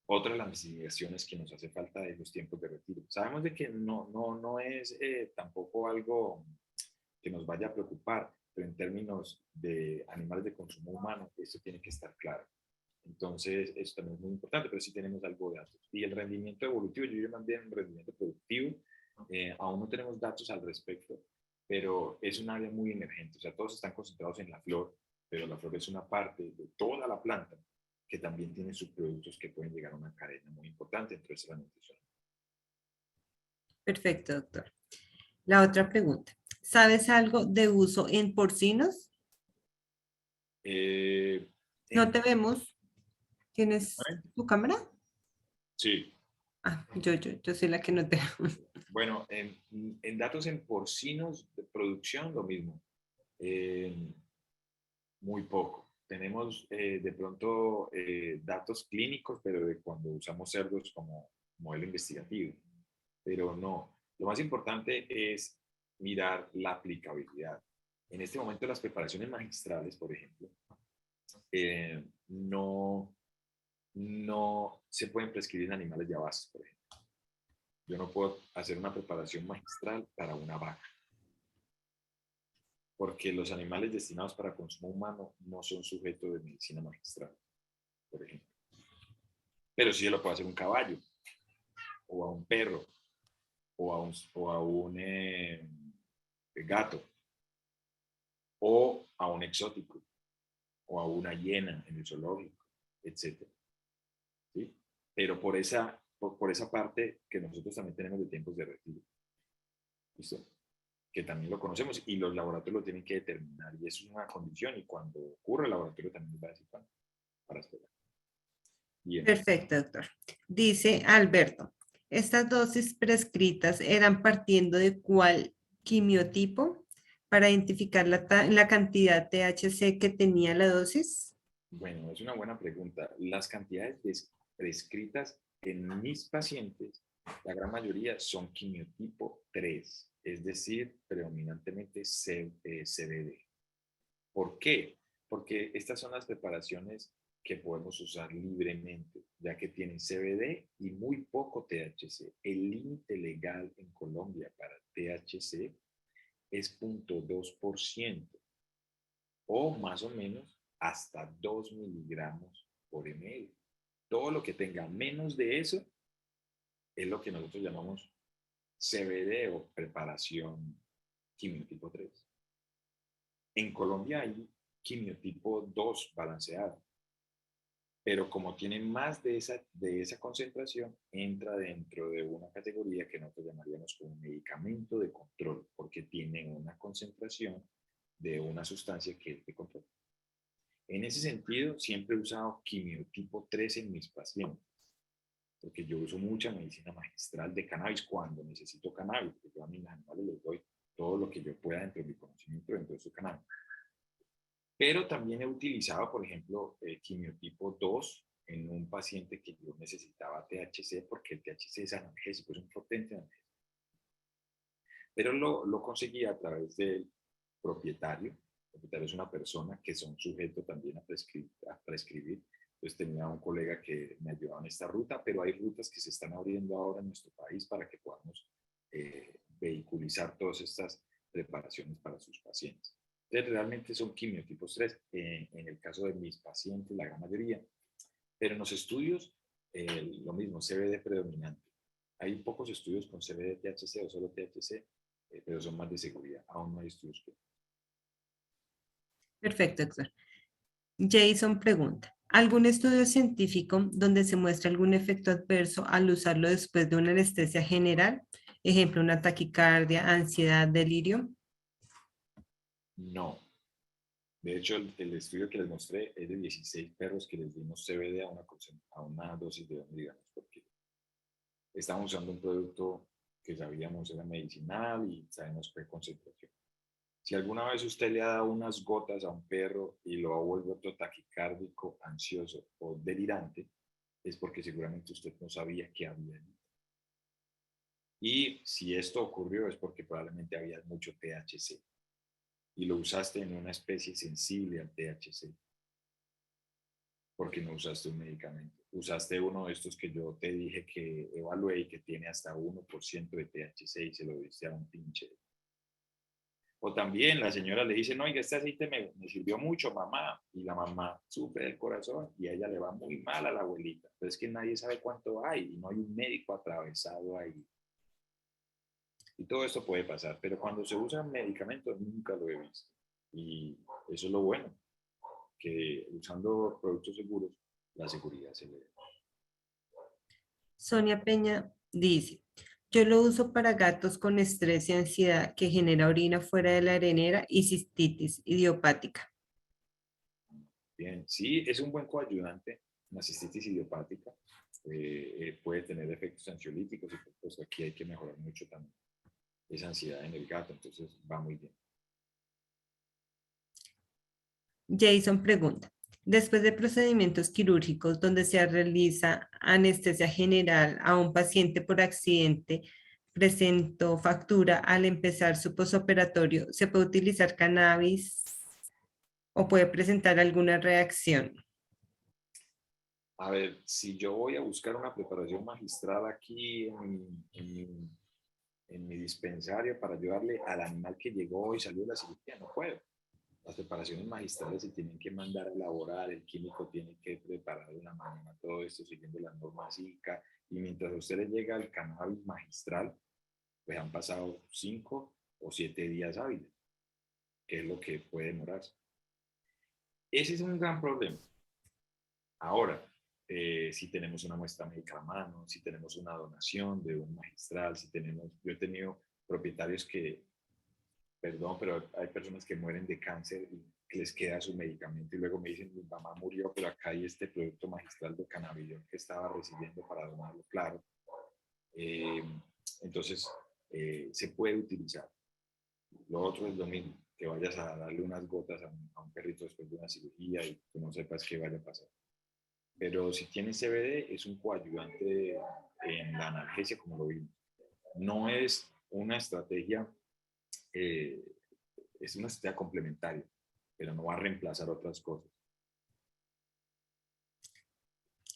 otra de las investigaciones que nos hace falta es los tiempos de retiro. Sabemos de que no es tampoco algo que nos vaya a preocupar, pero en términos de animales de consumo humano, esto tiene que estar claro. Entonces, eso también es muy importante, pero sí tenemos algo de datos. Y el rendimiento evolutivo, yo también rendimiento productivo, aún no tenemos datos al respecto, pero es un área muy emergente. O sea, todos están concentrados en la flor, pero la flor es una parte de toda la planta que también tiene subproductos que pueden llegar a una cadena muy importante, entonces la nutrición. Perfecto, doctor. La otra pregunta. ¿Sabes algo de uso en porcinos? No te vemos. ¿Tienes tu cámara? Sí. Ah, yo soy la que no te veo. Bueno, en datos en porcinos de producción, lo mismo. Muy poco. Tenemos de pronto datos clínicos, pero de cuando usamos cerdos como modelo investigativo. Pero no. Lo más importante es mirar la aplicabilidad. En este momento las preparaciones magistrales, por ejemplo, no se pueden prescribir en animales de abasto, por ejemplo. Yo no puedo hacer una preparación magistral para una vaca, porque los animales destinados para consumo humano no son sujetos de medicina magistral, por ejemplo. Pero sí se lo puede hacer un caballo, o a un perro, o a un gato, o a un exótico, o a una hiena en el zoológico, etc. ¿Sí? Pero por esa parte que nosotros también tenemos de tiempos de retiro. ¿Listo? Que también lo conocemos y los laboratorios lo tienen que determinar y eso es una condición y cuando ocurre el laboratorio también va a decir para esperar. Bien. Perfecto, doctor. Dice Alberto, Estas dosis prescritas eran partiendo de cuál quimiotipo para identificar la cantidad de THC que tenía la dosis. Bueno, es una buena pregunta. Las cantidades prescritas en mis pacientes, la gran mayoría son quimiotipo 3, es decir, predominantemente CBD. ¿Por qué? Porque estas son las preparaciones que podemos usar libremente, ya que tienen CBD y muy poco THC. El límite legal en Colombia para THC es 0,2% o más o menos hasta 2 miligramos por ml. Todo lo que tenga menos de eso es lo que nosotros llamamos CBD o preparación quimiotipo 3. En Colombia hay quimiotipo 2 balanceado, pero como tienen más de esa concentración, entra dentro de una categoría que nosotros llamaríamos como medicamento de control, porque tiene una concentración de una sustancia que es de control. En ese sentido, siempre he usado quimiotipo 3 en mis pacientes, porque yo uso mucha medicina magistral de cannabis cuando necesito cannabis, porque yo a mis animales les doy todo lo que yo pueda dentro de mi conocimiento dentro de su cannabis. Pero también he utilizado, por ejemplo, quimiotipo 2 en un paciente que yo necesitaba THC, porque el THC es analgésico, es un potente analgésico. Pero lo conseguí a través del propietario. El propietario es una persona que son sujeto también a prescribir. Entonces tenía un colega que me ayudaba en esta ruta, pero hay rutas que se están abriendo ahora en nuestro país para que podamos vehiculizar todas estas preparaciones para sus pacientes. Entonces realmente son quimiotipos 3 en el caso de mis pacientes, la gran mayoría. Pero en los estudios, lo mismo, CBD predominante. Hay pocos estudios con CBD, THC o solo THC, pero son más de seguridad. Aún no hay estudios que... Perfecto, doctor. Jason pregunta, ¿algún estudio científico donde se muestre algún efecto adverso al usarlo después de una anestesia general? Ejemplo, una taquicardia, ansiedad, delirio. No. De hecho, el estudio que les mostré es de 16 perros que les dimos CBD a una dosis de 2 miligramos por kilo. Estamos usando un producto que sabíamos era medicinal y sabemos qué concentración. Si alguna vez usted le ha dado unas gotas a un perro y lo ha vuelto taquicárdico, ansioso o delirante, es porque seguramente usted no sabía qué había ahí. Y si esto ocurrió es porque probablemente había mucho THC y lo usaste en una especie sensible al THC, porque no usaste un medicamento. Usaste uno de estos que yo te dije que evalué y que tiene hasta 1% de THC y se lo diste a un pinche. O también la señora le dice, no, oiga, este aceite me sirvió mucho, mamá. Y la mamá sufre del corazón y a ella le va muy mal a la abuelita. Pero es que nadie sabe cuánto hay y no hay un médico atravesado ahí. Y todo esto puede pasar, pero cuando se usan medicamentos nunca lo he visto. Y eso es lo bueno, que usando productos seguros, la seguridad se le da. Sonia Peña dice, yo lo uso para gatos con estrés y ansiedad que genera orina fuera de la arenera y cistitis idiopática. Bien, sí, es un buen coayudante, una cistitis idiopática. Puede tener efectos ansiolíticos y pues aquí hay que mejorar mucho también esa ansiedad en el gato, entonces va muy bien. Jason pregunta, después de procedimientos quirúrgicos donde se realiza anestesia general a un paciente por accidente, presentó factura al empezar su posoperatorio, ¿se puede utilizar cannabis o puede presentar alguna reacción? A ver, si yo voy a buscar una preparación magistral aquí en mi dispensario para ayudarle al animal que llegó y salió de la cirugía, no puedo. Las preparaciones magistrales se tienen que mandar a elaborar, el químico tiene que preparar de una manera todo esto siguiendo las normas ICA, y mientras a usted le llega el cannabis magistral, pues han pasado 5 o 7 días hábiles, que es lo que puede demorarse. Ese es un gran problema. Ahora, si tenemos una muestra médica a la mano, si tenemos una donación de un magistral, yo he tenido propietarios que, perdón, pero hay personas que mueren de cáncer y que les queda su medicamento y luego me dicen, mi mamá murió, pero acá hay este producto magistral de cannabis que estaba recibiendo para donarlo, claro. Eh, entonces, se puede utilizar. Lo otro es lo mismo, que vayas a darle unas gotas a un perrito después de una cirugía y que no sepas qué vaya a pasar. Pero si tiene CBD, es un coayudante en la analgesia, como lo vimos. No es una estrategia, eh, es una estrategia complementaria, pero no va a reemplazar otras cosas.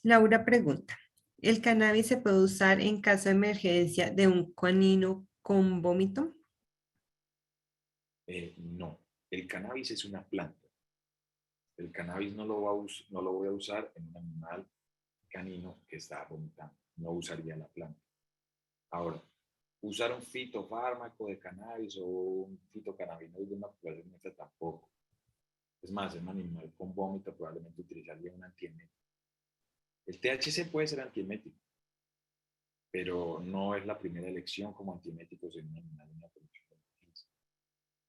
Laura pregunta, ¿el cannabis se puede usar en caso de emergencia de un canino con vómito? No, el cannabis es una planta. El cannabis no lo voy a usar en un animal canino que está vomitando. No usaría la planta. Ahora, usar un fitofármaco de cannabis o un fitocannabinoide de una población nuestra tampoco. Es más, en un animal con vómito probablemente utilizaría un antiemético. El THC puede ser antiemético, pero no es la primera elección como antieméticos en un animal en una producción de emergencia.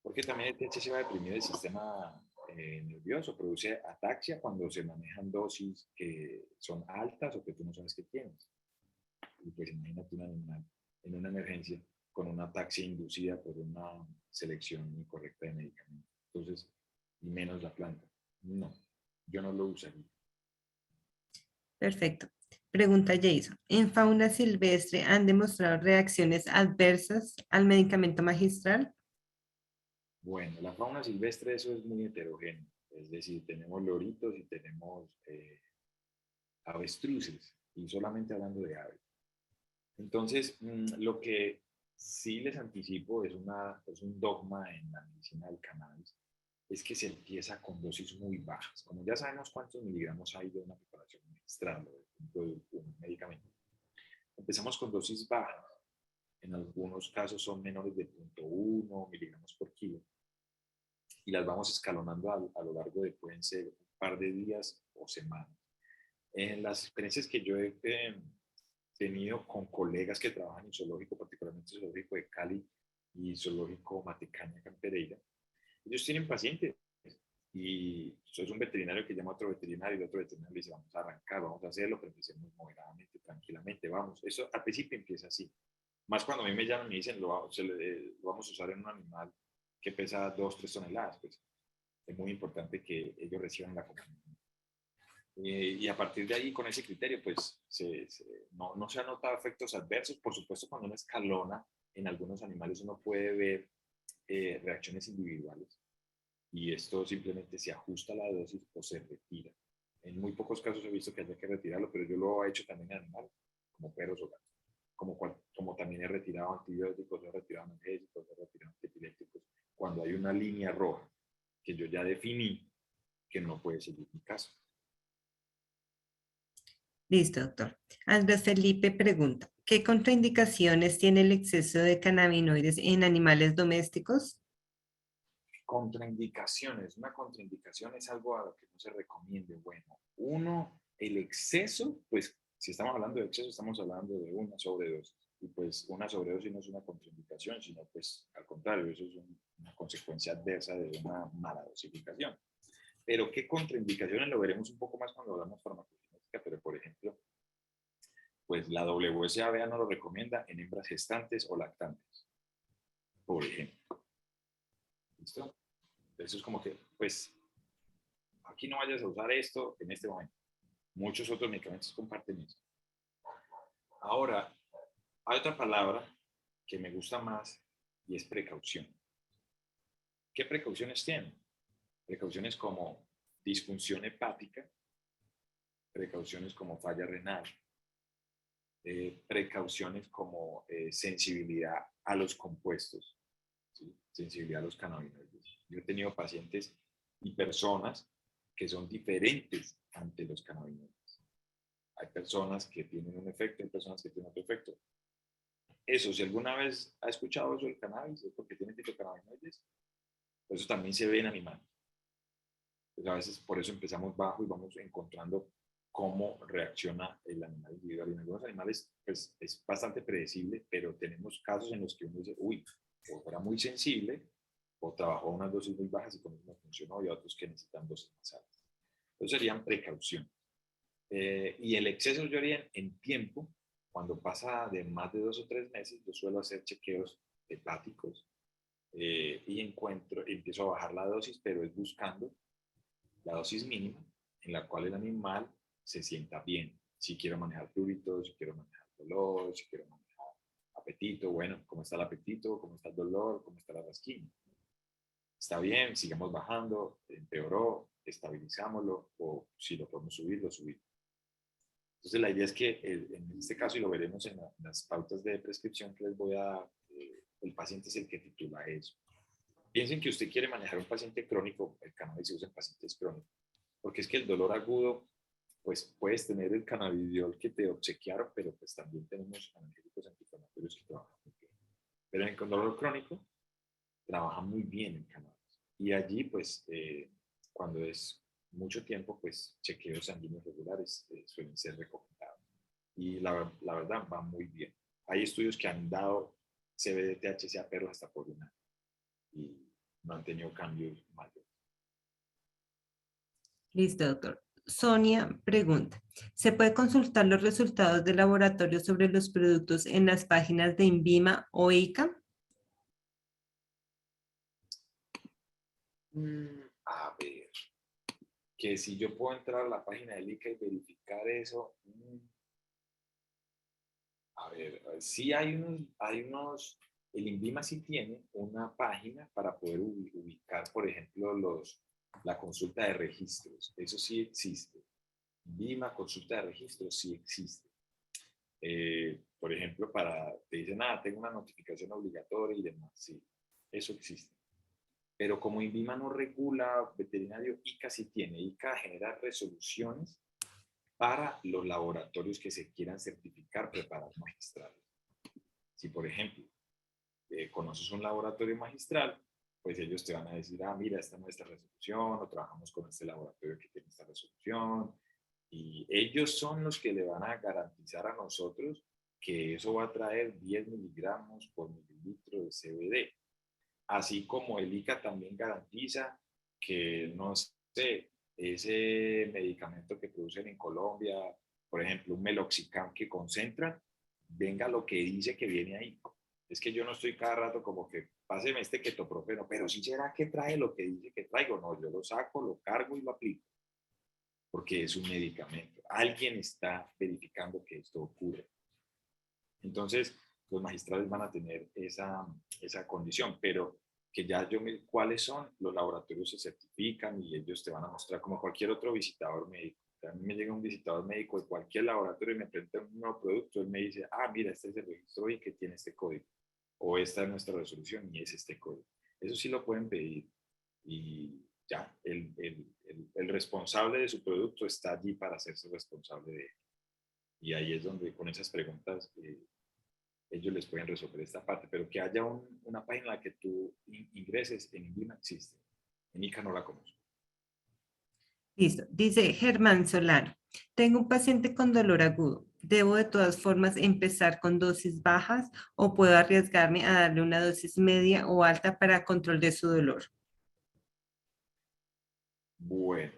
Porque también el THC va a deprimir el sistema nervioso, produce ataxia cuando se manejan dosis que son altas o que tú no sabes que tienes. Y pues imagínate un animal en una emergencia con una ataxia inducida por una selección incorrecta de medicamentos. Entonces, y menos la planta. No, yo no lo usaría. Perfecto. Pregunta Jason, ¿en fauna silvestre han demostrado reacciones adversas al medicamento magistral? Bueno, la fauna silvestre eso es muy heterogéneo. Es decir, tenemos loritos y tenemos avestruces, y solamente hablando de aves. Entonces, lo que sí les anticipo es un dogma en la medicina del cannabis, es que se empieza con dosis muy bajas. Como ya sabemos cuántos miligramos hay de una preparación magistral o de un medicamento, empezamos con dosis bajas. En algunos casos son menores de 0.1 miligramos por kilo y las vamos escalonando a lo largo de, pueden ser un par de días o semanas. En las experiencias que yo he tenido con colegas que trabajan en zoológico, particularmente el zoológico de Cali y zoológico Matecaña, acá en Pereira, ellos tienen pacientes y es un veterinario que llama a otro veterinario y el otro veterinario le dice, vamos a arrancar, vamos a hacerlo, pero empecemos moderadamente, tranquilamente, vamos. Eso al principio empieza así. Más cuando a mí me llaman y me dicen, lo vamos a usar en un animal que pesa 2, 3 toneladas, pues es muy importante que ellos reciban la acompañamiento. Y a partir de ahí, con ese criterio, pues no se han notado efectos adversos. Por supuesto, cuando uno escalona, en algunos animales uno puede ver reacciones individuales y esto simplemente se ajusta a la dosis o se retira. En muy pocos casos he visto que haya que retirarlo, pero yo lo he hecho también en animales, como perros o gatos. Como también he retirado antibióticos, he retirado analgésicos, he retirado antiepilépticos, cuando hay una línea roja que yo ya definí que no puede seguir mi caso. Listo, doctor. Andrés Felipe pregunta, ¿qué contraindicaciones tiene el exceso de cannabinoides en animales domésticos? Contraindicaciones. Una contraindicación es algo a lo que no se recomiende. Bueno, uno, el exceso, pues si estamos hablando de exceso, estamos hablando de una sobredosis. Y pues una sobredosis no es una contraindicación, sino pues al contrario, eso es una consecuencia adversa de una mala dosificación. Pero qué contraindicaciones lo veremos un poco más cuando hablamos farmacogenética, pero por ejemplo, pues la WSABA no lo recomienda en hembras gestantes o lactantes, por ejemplo. ¿Listo? Eso es como que, pues, aquí no vayas a usar esto en este momento. Muchos otros medicamentos comparten eso. Ahora, hay otra palabra que me gusta más y es precaución. ¿Qué precauciones tienen? Precauciones como disfunción hepática, precauciones como falla renal, precauciones como sensibilidad a los compuestos, ¿sí? Sensibilidad a los cannabinoides. Yo he tenido pacientes y personas que son diferentes ante los cannabinoides. Hay personas que tienen un efecto, hay personas que tienen otro efecto. Eso, si alguna vez ha escuchado eso del cannabis, es porque tiene fitocannabinoides. Eso también se ve en animales. Pues a veces por eso empezamos bajo y vamos encontrando cómo reacciona el animal individual. Y en algunos animales pues, es bastante predecible, pero tenemos casos en los que uno dice, uy, o era muy sensible, o trabajó a unas dosis muy bajas y con eso no funcionó, y otros que necesitan dosis más altas. Entonces serían precauciones. Y el exceso yo haría en tiempo, Cuando pasa de más de 2 o 3 meses, yo suelo hacer chequeos hepáticos y empiezo a bajar la dosis, pero es buscando la dosis mínima en la cual el animal se sienta bien. Si quiero manejar pruritos, si quiero manejar dolor, si quiero manejar apetito, bueno, ¿cómo está el apetito? ¿Cómo está el dolor? ¿Cómo está la rasquiña? Está bien, sigamos bajando, empeoró, estabilizámoslo, o si lo podemos subir, lo subimos. Entonces la idea es que en este caso, y lo veremos en las pautas de prescripción que les voy a dar, el paciente es el que titula eso. Piensen que usted quiere manejar un paciente crónico, el cannabis se usa en pacientes crónicos, porque es que el dolor agudo, pues puedes tener el cannabidiol que te obsequiaron, pero pues también tenemos analgésicos antiinflamatorios que trabajan muy bien. Pero en el dolor crónico trabaja muy bien el cannabis. Y allí, pues, cuando es mucho tiempo, pues chequeos sanguíneos regulares suelen ser recomendados. Y la verdad va muy bien. Hay estudios que han dado CBD-THC a perros hasta por 1 año y no han tenido cambios mayores. Listo, doctor. Sonia pregunta, ¿se puede consultar los resultados de laboratorio sobre los productos en las páginas de INVIMA o ICA? A ver, que si yo puedo entrar a la página del ICA y verificar eso. A ver, sí el INVIMA sí tiene una página para poder ubicar, por ejemplo, la consulta de registros. Eso sí existe. INVIMA, consulta de registros, sí existe. Por ejemplo, te dicen, tengo una notificación obligatoria y demás. Sí, eso existe. Pero como INVIMA no regula veterinario, ICA sí tiene. ICA genera resoluciones para los laboratorios que se quieran certificar preparados magistrales. Si, por ejemplo, conoces un laboratorio magistral, pues ellos te van a decir, mira, esta es nuestra resolución, o trabajamos con este laboratorio que tiene esta resolución, y ellos son los que le van a garantizar a nosotros que eso va a traer 10 miligramos por mililitro de CBD. Así como el ICA también garantiza que, no sé, ese medicamento que producen en Colombia, por ejemplo, un meloxicam que concentran, venga lo que dice que viene ahí. Es que yo no estoy cada rato como que, páseme este ketoprofeno, pero si será que trae lo que dice que traigo. No, yo lo saco, lo cargo y lo aplico, porque es un medicamento. Alguien está verificando que esto ocurre. Entonces, los magistrales van a tener esa condición, pero que ya cuáles son, los laboratorios se certifican y ellos te van a mostrar como cualquier otro visitador médico. A mí me llega un visitador médico de cualquier laboratorio y me presenta un nuevo producto, él me dice, mira, este es el registro y que tiene este código, o esta es nuestra resolución y es este código. Eso sí lo pueden pedir y ya, el responsable de su producto está allí para hacerse responsable de él. Y ahí es donde con esas preguntas ellos les pueden resolver esta parte, pero que haya una página en la que tú ingreses en INVIMA existe. En ICA no la conozco. Listo. Dice Germán Solano, tengo un paciente con dolor agudo. ¿Debo de todas formas empezar con dosis bajas o puedo arriesgarme a darle una dosis media o alta para control de su dolor? Bueno,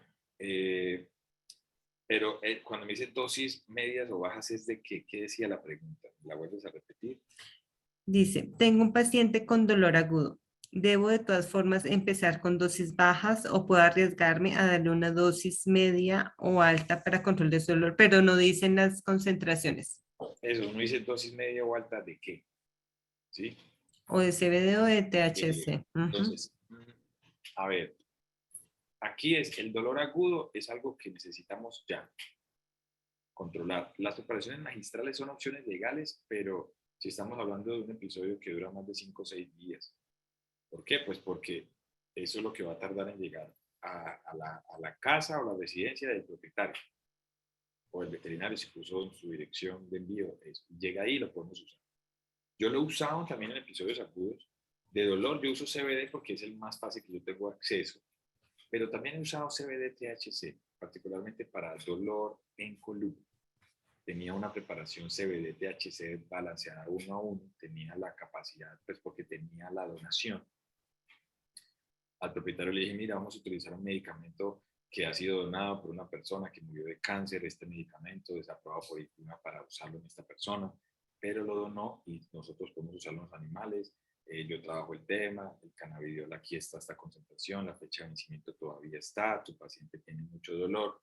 pero cuando me dice dosis medias o bajas, ¿es de qué? ¿Qué decía la pregunta? ¿La vuelves a repetir? Dice, tengo un paciente con dolor agudo. ¿Debo de todas formas empezar con dosis bajas o puedo arriesgarme a darle una dosis media o alta para control de su dolor? Pero no dicen las concentraciones. Eso, uno dice dosis media o alta de qué, ¿sí? O de CBD o de THC. Ujú. Entonces, a ver, aquí el dolor agudo es algo que necesitamos ya controlar. Las preparaciones magistrales son opciones legales, pero si estamos hablando de un episodio que dura más de 5 o 6 días. ¿Por qué? Pues porque eso es lo que va a tardar en llegar a la casa o la residencia del propietario o el veterinario, si puso en su dirección de envío. Llega ahí y lo podemos usar. Yo lo he usado también en episodios agudos. De dolor yo uso CBD porque es el más fácil que yo tengo acceso, pero también he usado CBD-THC, particularmente para dolor en columna. Tenía una preparación CBD-THC balanceada 1 a 1, tenía la capacidad, pues porque tenía la donación. Al propietario le dije, mira, vamos a utilizar un medicamento que ha sido donado por una persona que murió de cáncer. Este medicamento es aprobado por INVIMA para usarlo en esta persona, pero lo donó y nosotros podemos usarlo en los animales. Yo trabajo el tema, el cannabidiol aquí está esta concentración, la fecha de vencimiento todavía está, tu paciente tiene mucho dolor.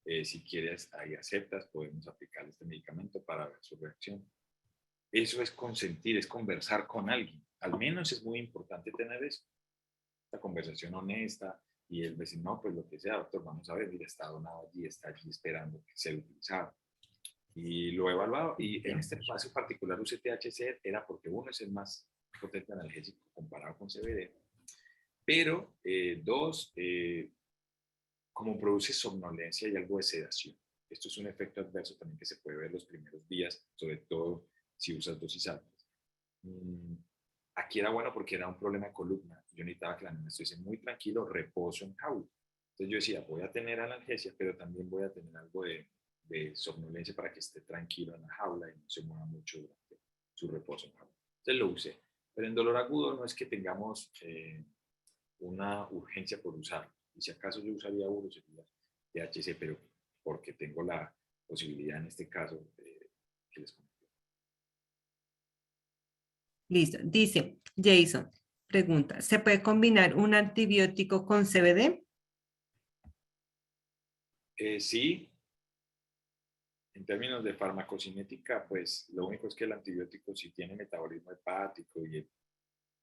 Si quieres, ahí aceptas, podemos aplicar este medicamento para ver su reacción. Eso es consentir, es conversar con alguien. Al menos es muy importante tener eso, esta conversación honesta, y él decir, no, pues lo que sea, doctor, vamos a ver, mira, está donado allí, está allí esperando que sea utilizado. Y lo he evaluado, y en este caso particular usé THC, era porque uno es el más potente analgésico comparado con CBD, pero dos, como produce somnolencia y algo de sedación. Esto es un efecto adverso también que se puede ver los primeros días, sobre todo si usas dosis altas. Aquí era bueno porque era un problema de columna. Yo necesitaba que la niña estuviese muy tranquilo, reposo en jaula. Entonces yo decía, voy a tener analgesia, pero también voy a tener algo de somnolencia para que esté tranquilo en la jaula y no se mueva mucho durante su reposo en jaula. Entonces lo usé. Pero en dolor agudo no es que tengamos una urgencia por usarlo. Y si acaso yo usaría uno, sería THC, pero porque tengo la posibilidad en este caso que les comenté. Listo. Dice Jason, pregunta, ¿se puede combinar un antibiótico con CBD? Sí, en términos de farmacocinética, pues lo único es que el antibiótico sí tiene metabolismo hepático y el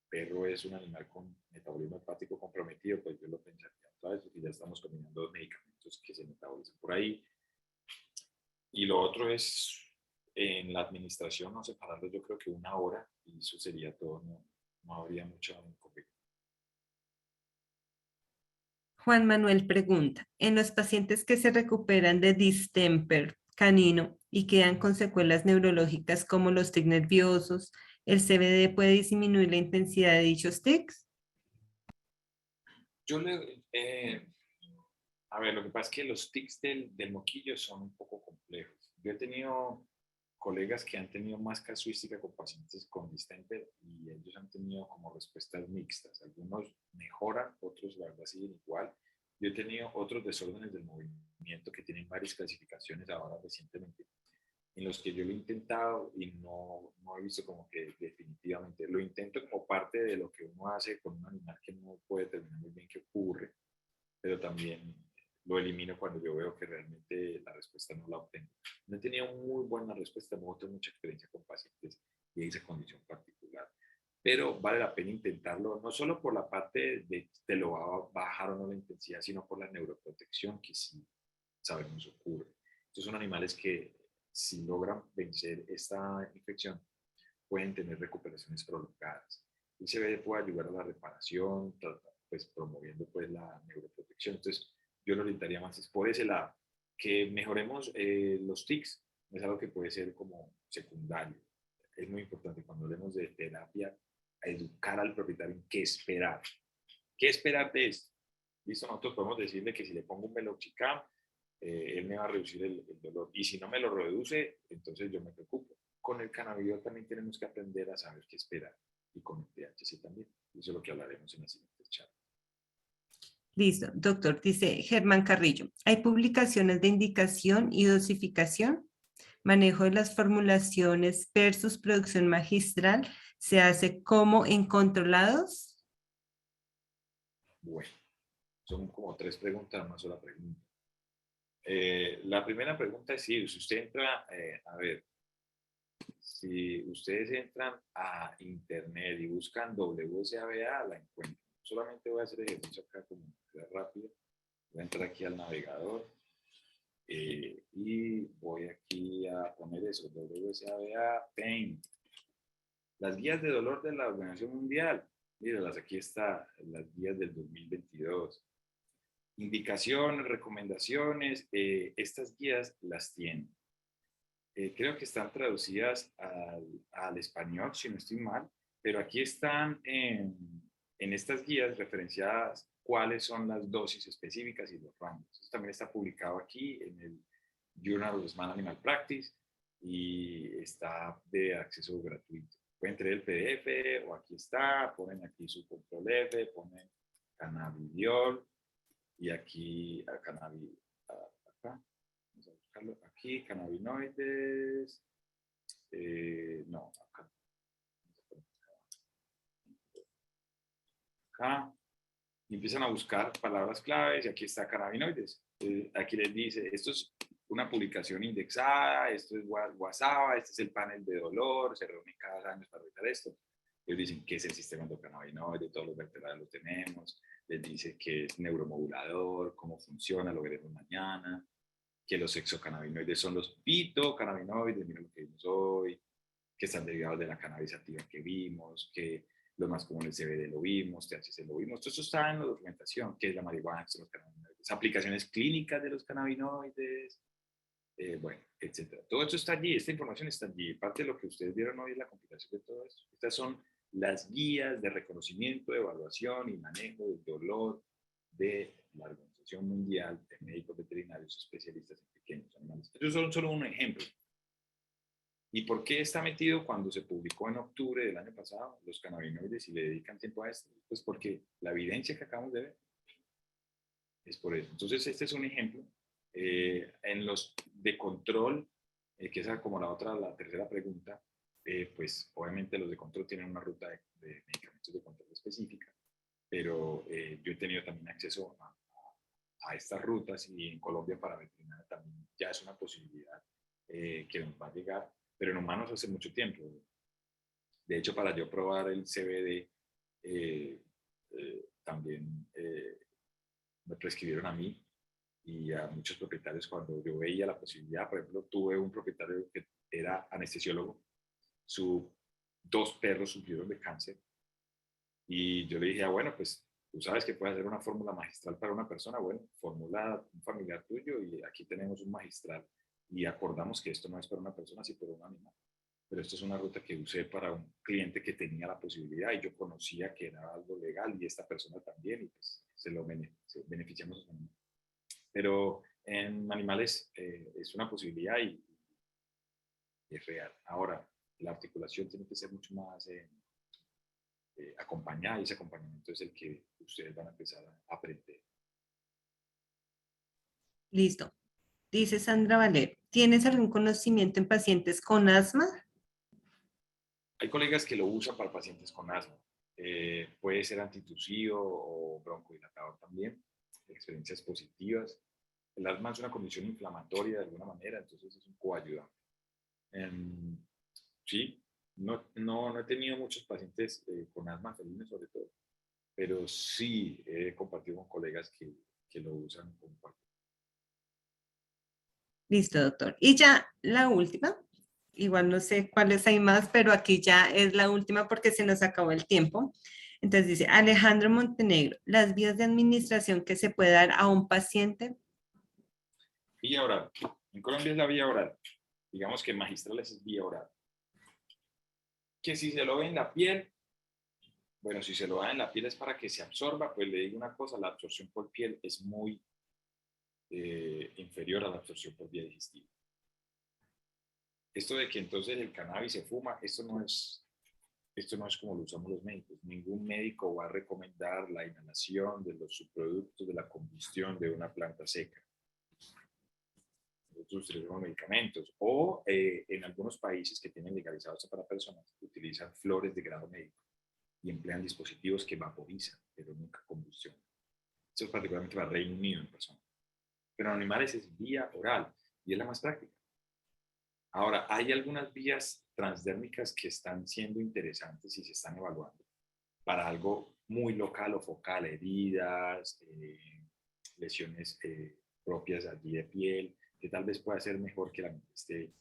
perro es un animal con metabolismo hepático comprometido, pues yo lo pensaría, ¿sabes? Porque ya estamos combinando dos medicamentos que se metabolizan por ahí. Y lo otro es en la administración, no separarlo, yo creo que 1 hora, y eso sería todo, no habría mucho inconveniente. Juan Manuel pregunta, en los pacientes que se recuperan de distemper canino y quedan con secuelas neurológicas como los tics nerviosos, ¿el CBD puede disminuir la intensidad de dichos tics? Yo a ver, lo que pasa es que los tics del moquillo son un poco complejos. Yo he tenido colegas que han tenido más casuística con pacientes con distemper y ellos han tenido como respuestas mixtas. Algunos mejoran, otros la verdad siguen igual. Yo he tenido otros desórdenes del movimiento que tienen varias clasificaciones ahora recientemente, en los que yo lo he intentado y no he visto como que definitivamente lo intento como parte de lo que uno hace con un animal que no puede determinar muy bien qué ocurre, pero también lo elimino cuando yo veo que realmente la respuesta no la obtengo. No he tenido muy buena respuesta, no tengo mucha experiencia con pacientes de esa condición particular, pero vale la pena intentarlo, no solo por la parte de te lo va a bajar o no la intensidad, sino por la neuroprotección que sí sabemos ocurre. Estos son animales que si logran vencer esta infección pueden tener recuperaciones prolongadas. El CBD puede ayudar a la reparación, pues promoviendo pues la neuroprotección. Entonces, yo lo orientaría más es por ese lado. Que mejoremos los tics es algo que puede ser como secundario. Es muy importante cuando hablemos de terapia, educar al propietario en qué esperar. ¿Qué esperar de esto? Listo, nosotros podemos decirle que si le pongo un meloxicam, él me va a reducir el dolor. Y si no me lo reduce, entonces yo me preocupo. Con el cannabidiol también tenemos que aprender a saber qué esperar. Y con el THC también. Eso es lo que hablaremos en la siguiente charla. Listo, doctor, dice Germán Carrillo, ¿hay publicaciones de indicación y dosificación? Manejo de las formulaciones versus producción magistral se hace como en controlados. Bueno, son como 3 preguntas, una sola pregunta. La primera pregunta es si usted entra, a ver, si ustedes entran a internet y buscan WSABA, la encuentran. Solamente voy a hacer ejercicio acá como rápido. Voy a entrar aquí al navegador y voy aquí a poner eso, WSABA Pain. Las guías de dolor de la Organización Mundial. Mírenlas, aquí está, las guías del 2022. Indicaciones, recomendaciones, estas guías las tienen. Creo que están traducidas al español, si no estoy mal, pero aquí están en estas guías referenciadas cuáles son las dosis específicas y los rangos. Esto también está publicado aquí en el Journal of Small Animal Practice y está de acceso gratuito. Pueden traer el PDF o aquí está, ponen aquí su control F, ponen cannabidiol y aquí a acá, vamos a buscarlo, aquí, cannabinoides, no, acá, y empiezan a buscar palabras claves, y aquí está cannabinoides. Aquí les dice, esto es una publicación indexada, esto es WhatsApp, este es el panel de dolor, se reúne cada año para revisar esto. Ellos dicen qué es el sistema endocannabinoide, todos los vertebrados lo tenemos, les dice que es neuromodulador, cómo funciona, lo veremos mañana, que los exocannabinoides son los fitocannabinoides, miren lo que vimos hoy, que están derivados de la cannabis sativa que vimos, que lo más común es CBD lo vimos, THC lo vimos, todo eso está en la documentación, que es la marihuana, que son los cannabinoides, aplicaciones clínicas de los cannabinoides, bueno, etcétera. Todo esto está allí, esta información está allí. Parte de lo que ustedes vieron hoy es la compilación de todo esto. Estas son las guías de reconocimiento, evaluación y manejo del dolor de la Organización Mundial de Médicos Veterinarios Especialistas en Pequeños Animales. Estos son solo un ejemplo. ¿Y por qué está metido cuando se publicó en octubre del año pasado los cannabinoides y le dedican tiempo a esto? Pues porque la evidencia que acabamos de ver es por eso. Entonces, este es un ejemplo. En los de control, que es como la tercera pregunta, pues obviamente los de control tienen una ruta de medicamentos de control específica, pero yo he tenido también acceso a estas rutas y en Colombia para veterinaria también ya es una posibilidad que nos va a llegar, pero en humanos hace mucho tiempo. De hecho, para yo probar el CBD, también me prescribieron a mí y a muchos propietarios cuando yo veía la posibilidad. Por ejemplo, tuve un propietario que era anestesiólogo, sus dos perros sufrieron de cáncer y yo le dije, bueno, pues tú sabes que puedes hacer una fórmula magistral para una persona, bueno, formula un familiar tuyo y aquí tenemos un magistral y acordamos que esto no es para una persona, sino para un animal. Pero esto es una ruta que usé para un cliente que tenía la posibilidad y yo conocía que era algo legal y esta persona también y pues se beneficiamos a su animal. Pero en animales es una posibilidad y es real. Ahora, la articulación tiene que ser mucho más acompañada y ese acompañamiento es el que ustedes van a empezar a aprender. Listo. Dice Sandra Valer, ¿tienes algún conocimiento en pacientes con asma? Hay colegas que lo usan para pacientes con asma. Puede ser antitusivo o broncodilatador también. Experiencias positivas. El asma es una condición inflamatoria de alguna manera, entonces es un coayudante. Sí, no he tenido muchos pacientes con asma felina sobre todo, pero sí he compartido con colegas que lo usan como parte. Listo, doctor. Y ya la última, igual no sé cuáles hay más, pero aquí ya es la última porque se nos acabó el tiempo. Entonces dice Alejandro Montenegro, las vías de administración que se puede dar a un paciente. Vía oral. En Colombia es la vía oral. Digamos que magistrales es vía oral. Que si se lo ve en la piel, bueno, si se lo da en la piel es para que se absorba, pues le digo una cosa, la absorción por piel es muy inferior a la absorción por vía digestiva. Esto de que entonces el cannabis se fuma, esto no es como lo usamos los médicos. Ningún médico va a recomendar la inhalación de los subproductos de la combustión de una planta seca. Nosotros utilizamos medicamentos o en algunos países que tienen legalizado esto para personas, utilizan flores de grado médico y emplean dispositivos que vaporizan, pero nunca combustionan. Esto es particularmente para Reino Unido en personas. Pero en animales es vía oral y es la más práctica. Ahora, hay algunas vías transdérmicas que están siendo interesantes y se están evaluando para algo muy local o focal, heridas, lesiones propias allí de piel, que tal vez pueda ser mejor que la esté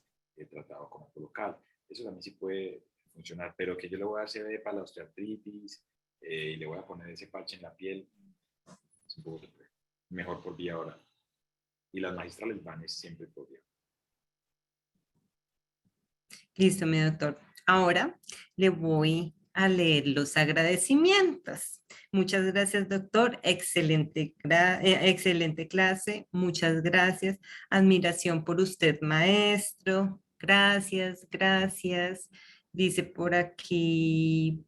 tratado como algo local. Eso también sí puede funcionar, pero que yo le voy a dar CBD para la osteoartritis y le voy a poner ese parche en la piel, es un poco mejor por vía oral. Y las magistrales van siempre por vía. Listo, mi doctor. Ahora le voy a leer los agradecimientos. Muchas gracias, doctor. Excelente, excelente clase. Muchas gracias. Admiración por usted, maestro. Gracias, gracias. Dice por aquí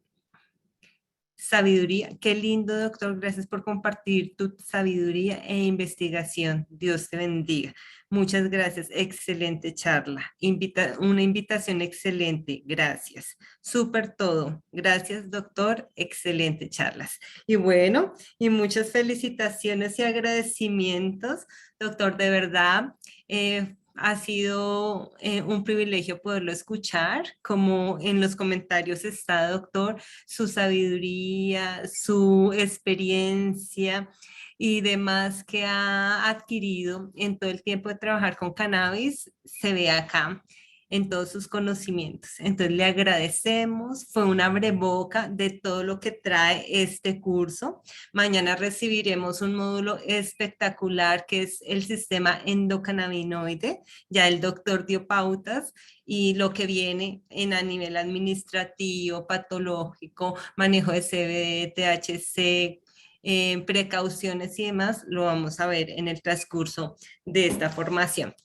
sabiduría. Qué lindo, doctor. Gracias por compartir tu sabiduría e investigación. Dios te bendiga. Muchas gracias. Excelente charla. Una invitación excelente. Gracias. Súper todo. Gracias, doctor. Excelente charlas. Y bueno, y muchas felicitaciones y agradecimientos, doctor, de verdad. Ha sido un privilegio poderlo escuchar, como en los comentarios está, doctor, su sabiduría, su experiencia y demás que ha adquirido en todo el tiempo de trabajar con cannabis, se ve acá en todos sus conocimientos. Entonces le agradecemos, fue un abreboca de todo lo que trae este curso. Mañana recibiremos un módulo espectacular que es el sistema endocannabinoide. Ya el doctor dio pautas y lo que viene a nivel administrativo, patológico, manejo de CBD, THC, precauciones y demás, lo vamos a ver en el transcurso de esta formación.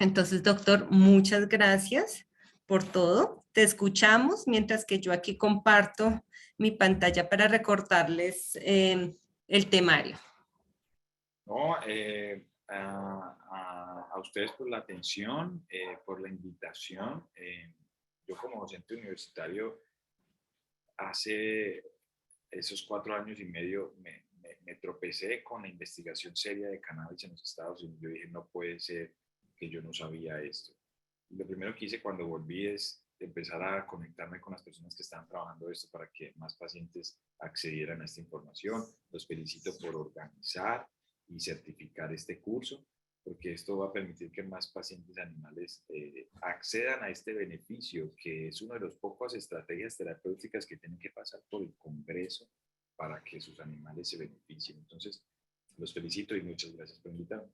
Entonces, doctor, muchas gracias por todo. Te escuchamos mientras que yo aquí comparto mi pantalla para recordarles el temario. No, a ustedes por la atención, por la invitación. Yo como docente universitario, hace esos 4 años y medio me tropecé con la investigación seria de cannabis en los Estados Unidos. Yo dije, no puede ser que yo no sabía esto. Y lo primero que hice cuando volví es empezar a conectarme con las personas que estaban trabajando esto para que más pacientes accedieran a esta información. Los felicito por organizar y certificar este curso, porque esto va a permitir que más pacientes animales accedan a este beneficio, que es una de las pocas estrategias terapéuticas que tienen que pasar por el Congreso para que sus animales se beneficien. Entonces, los felicito y muchas gracias por invitarme.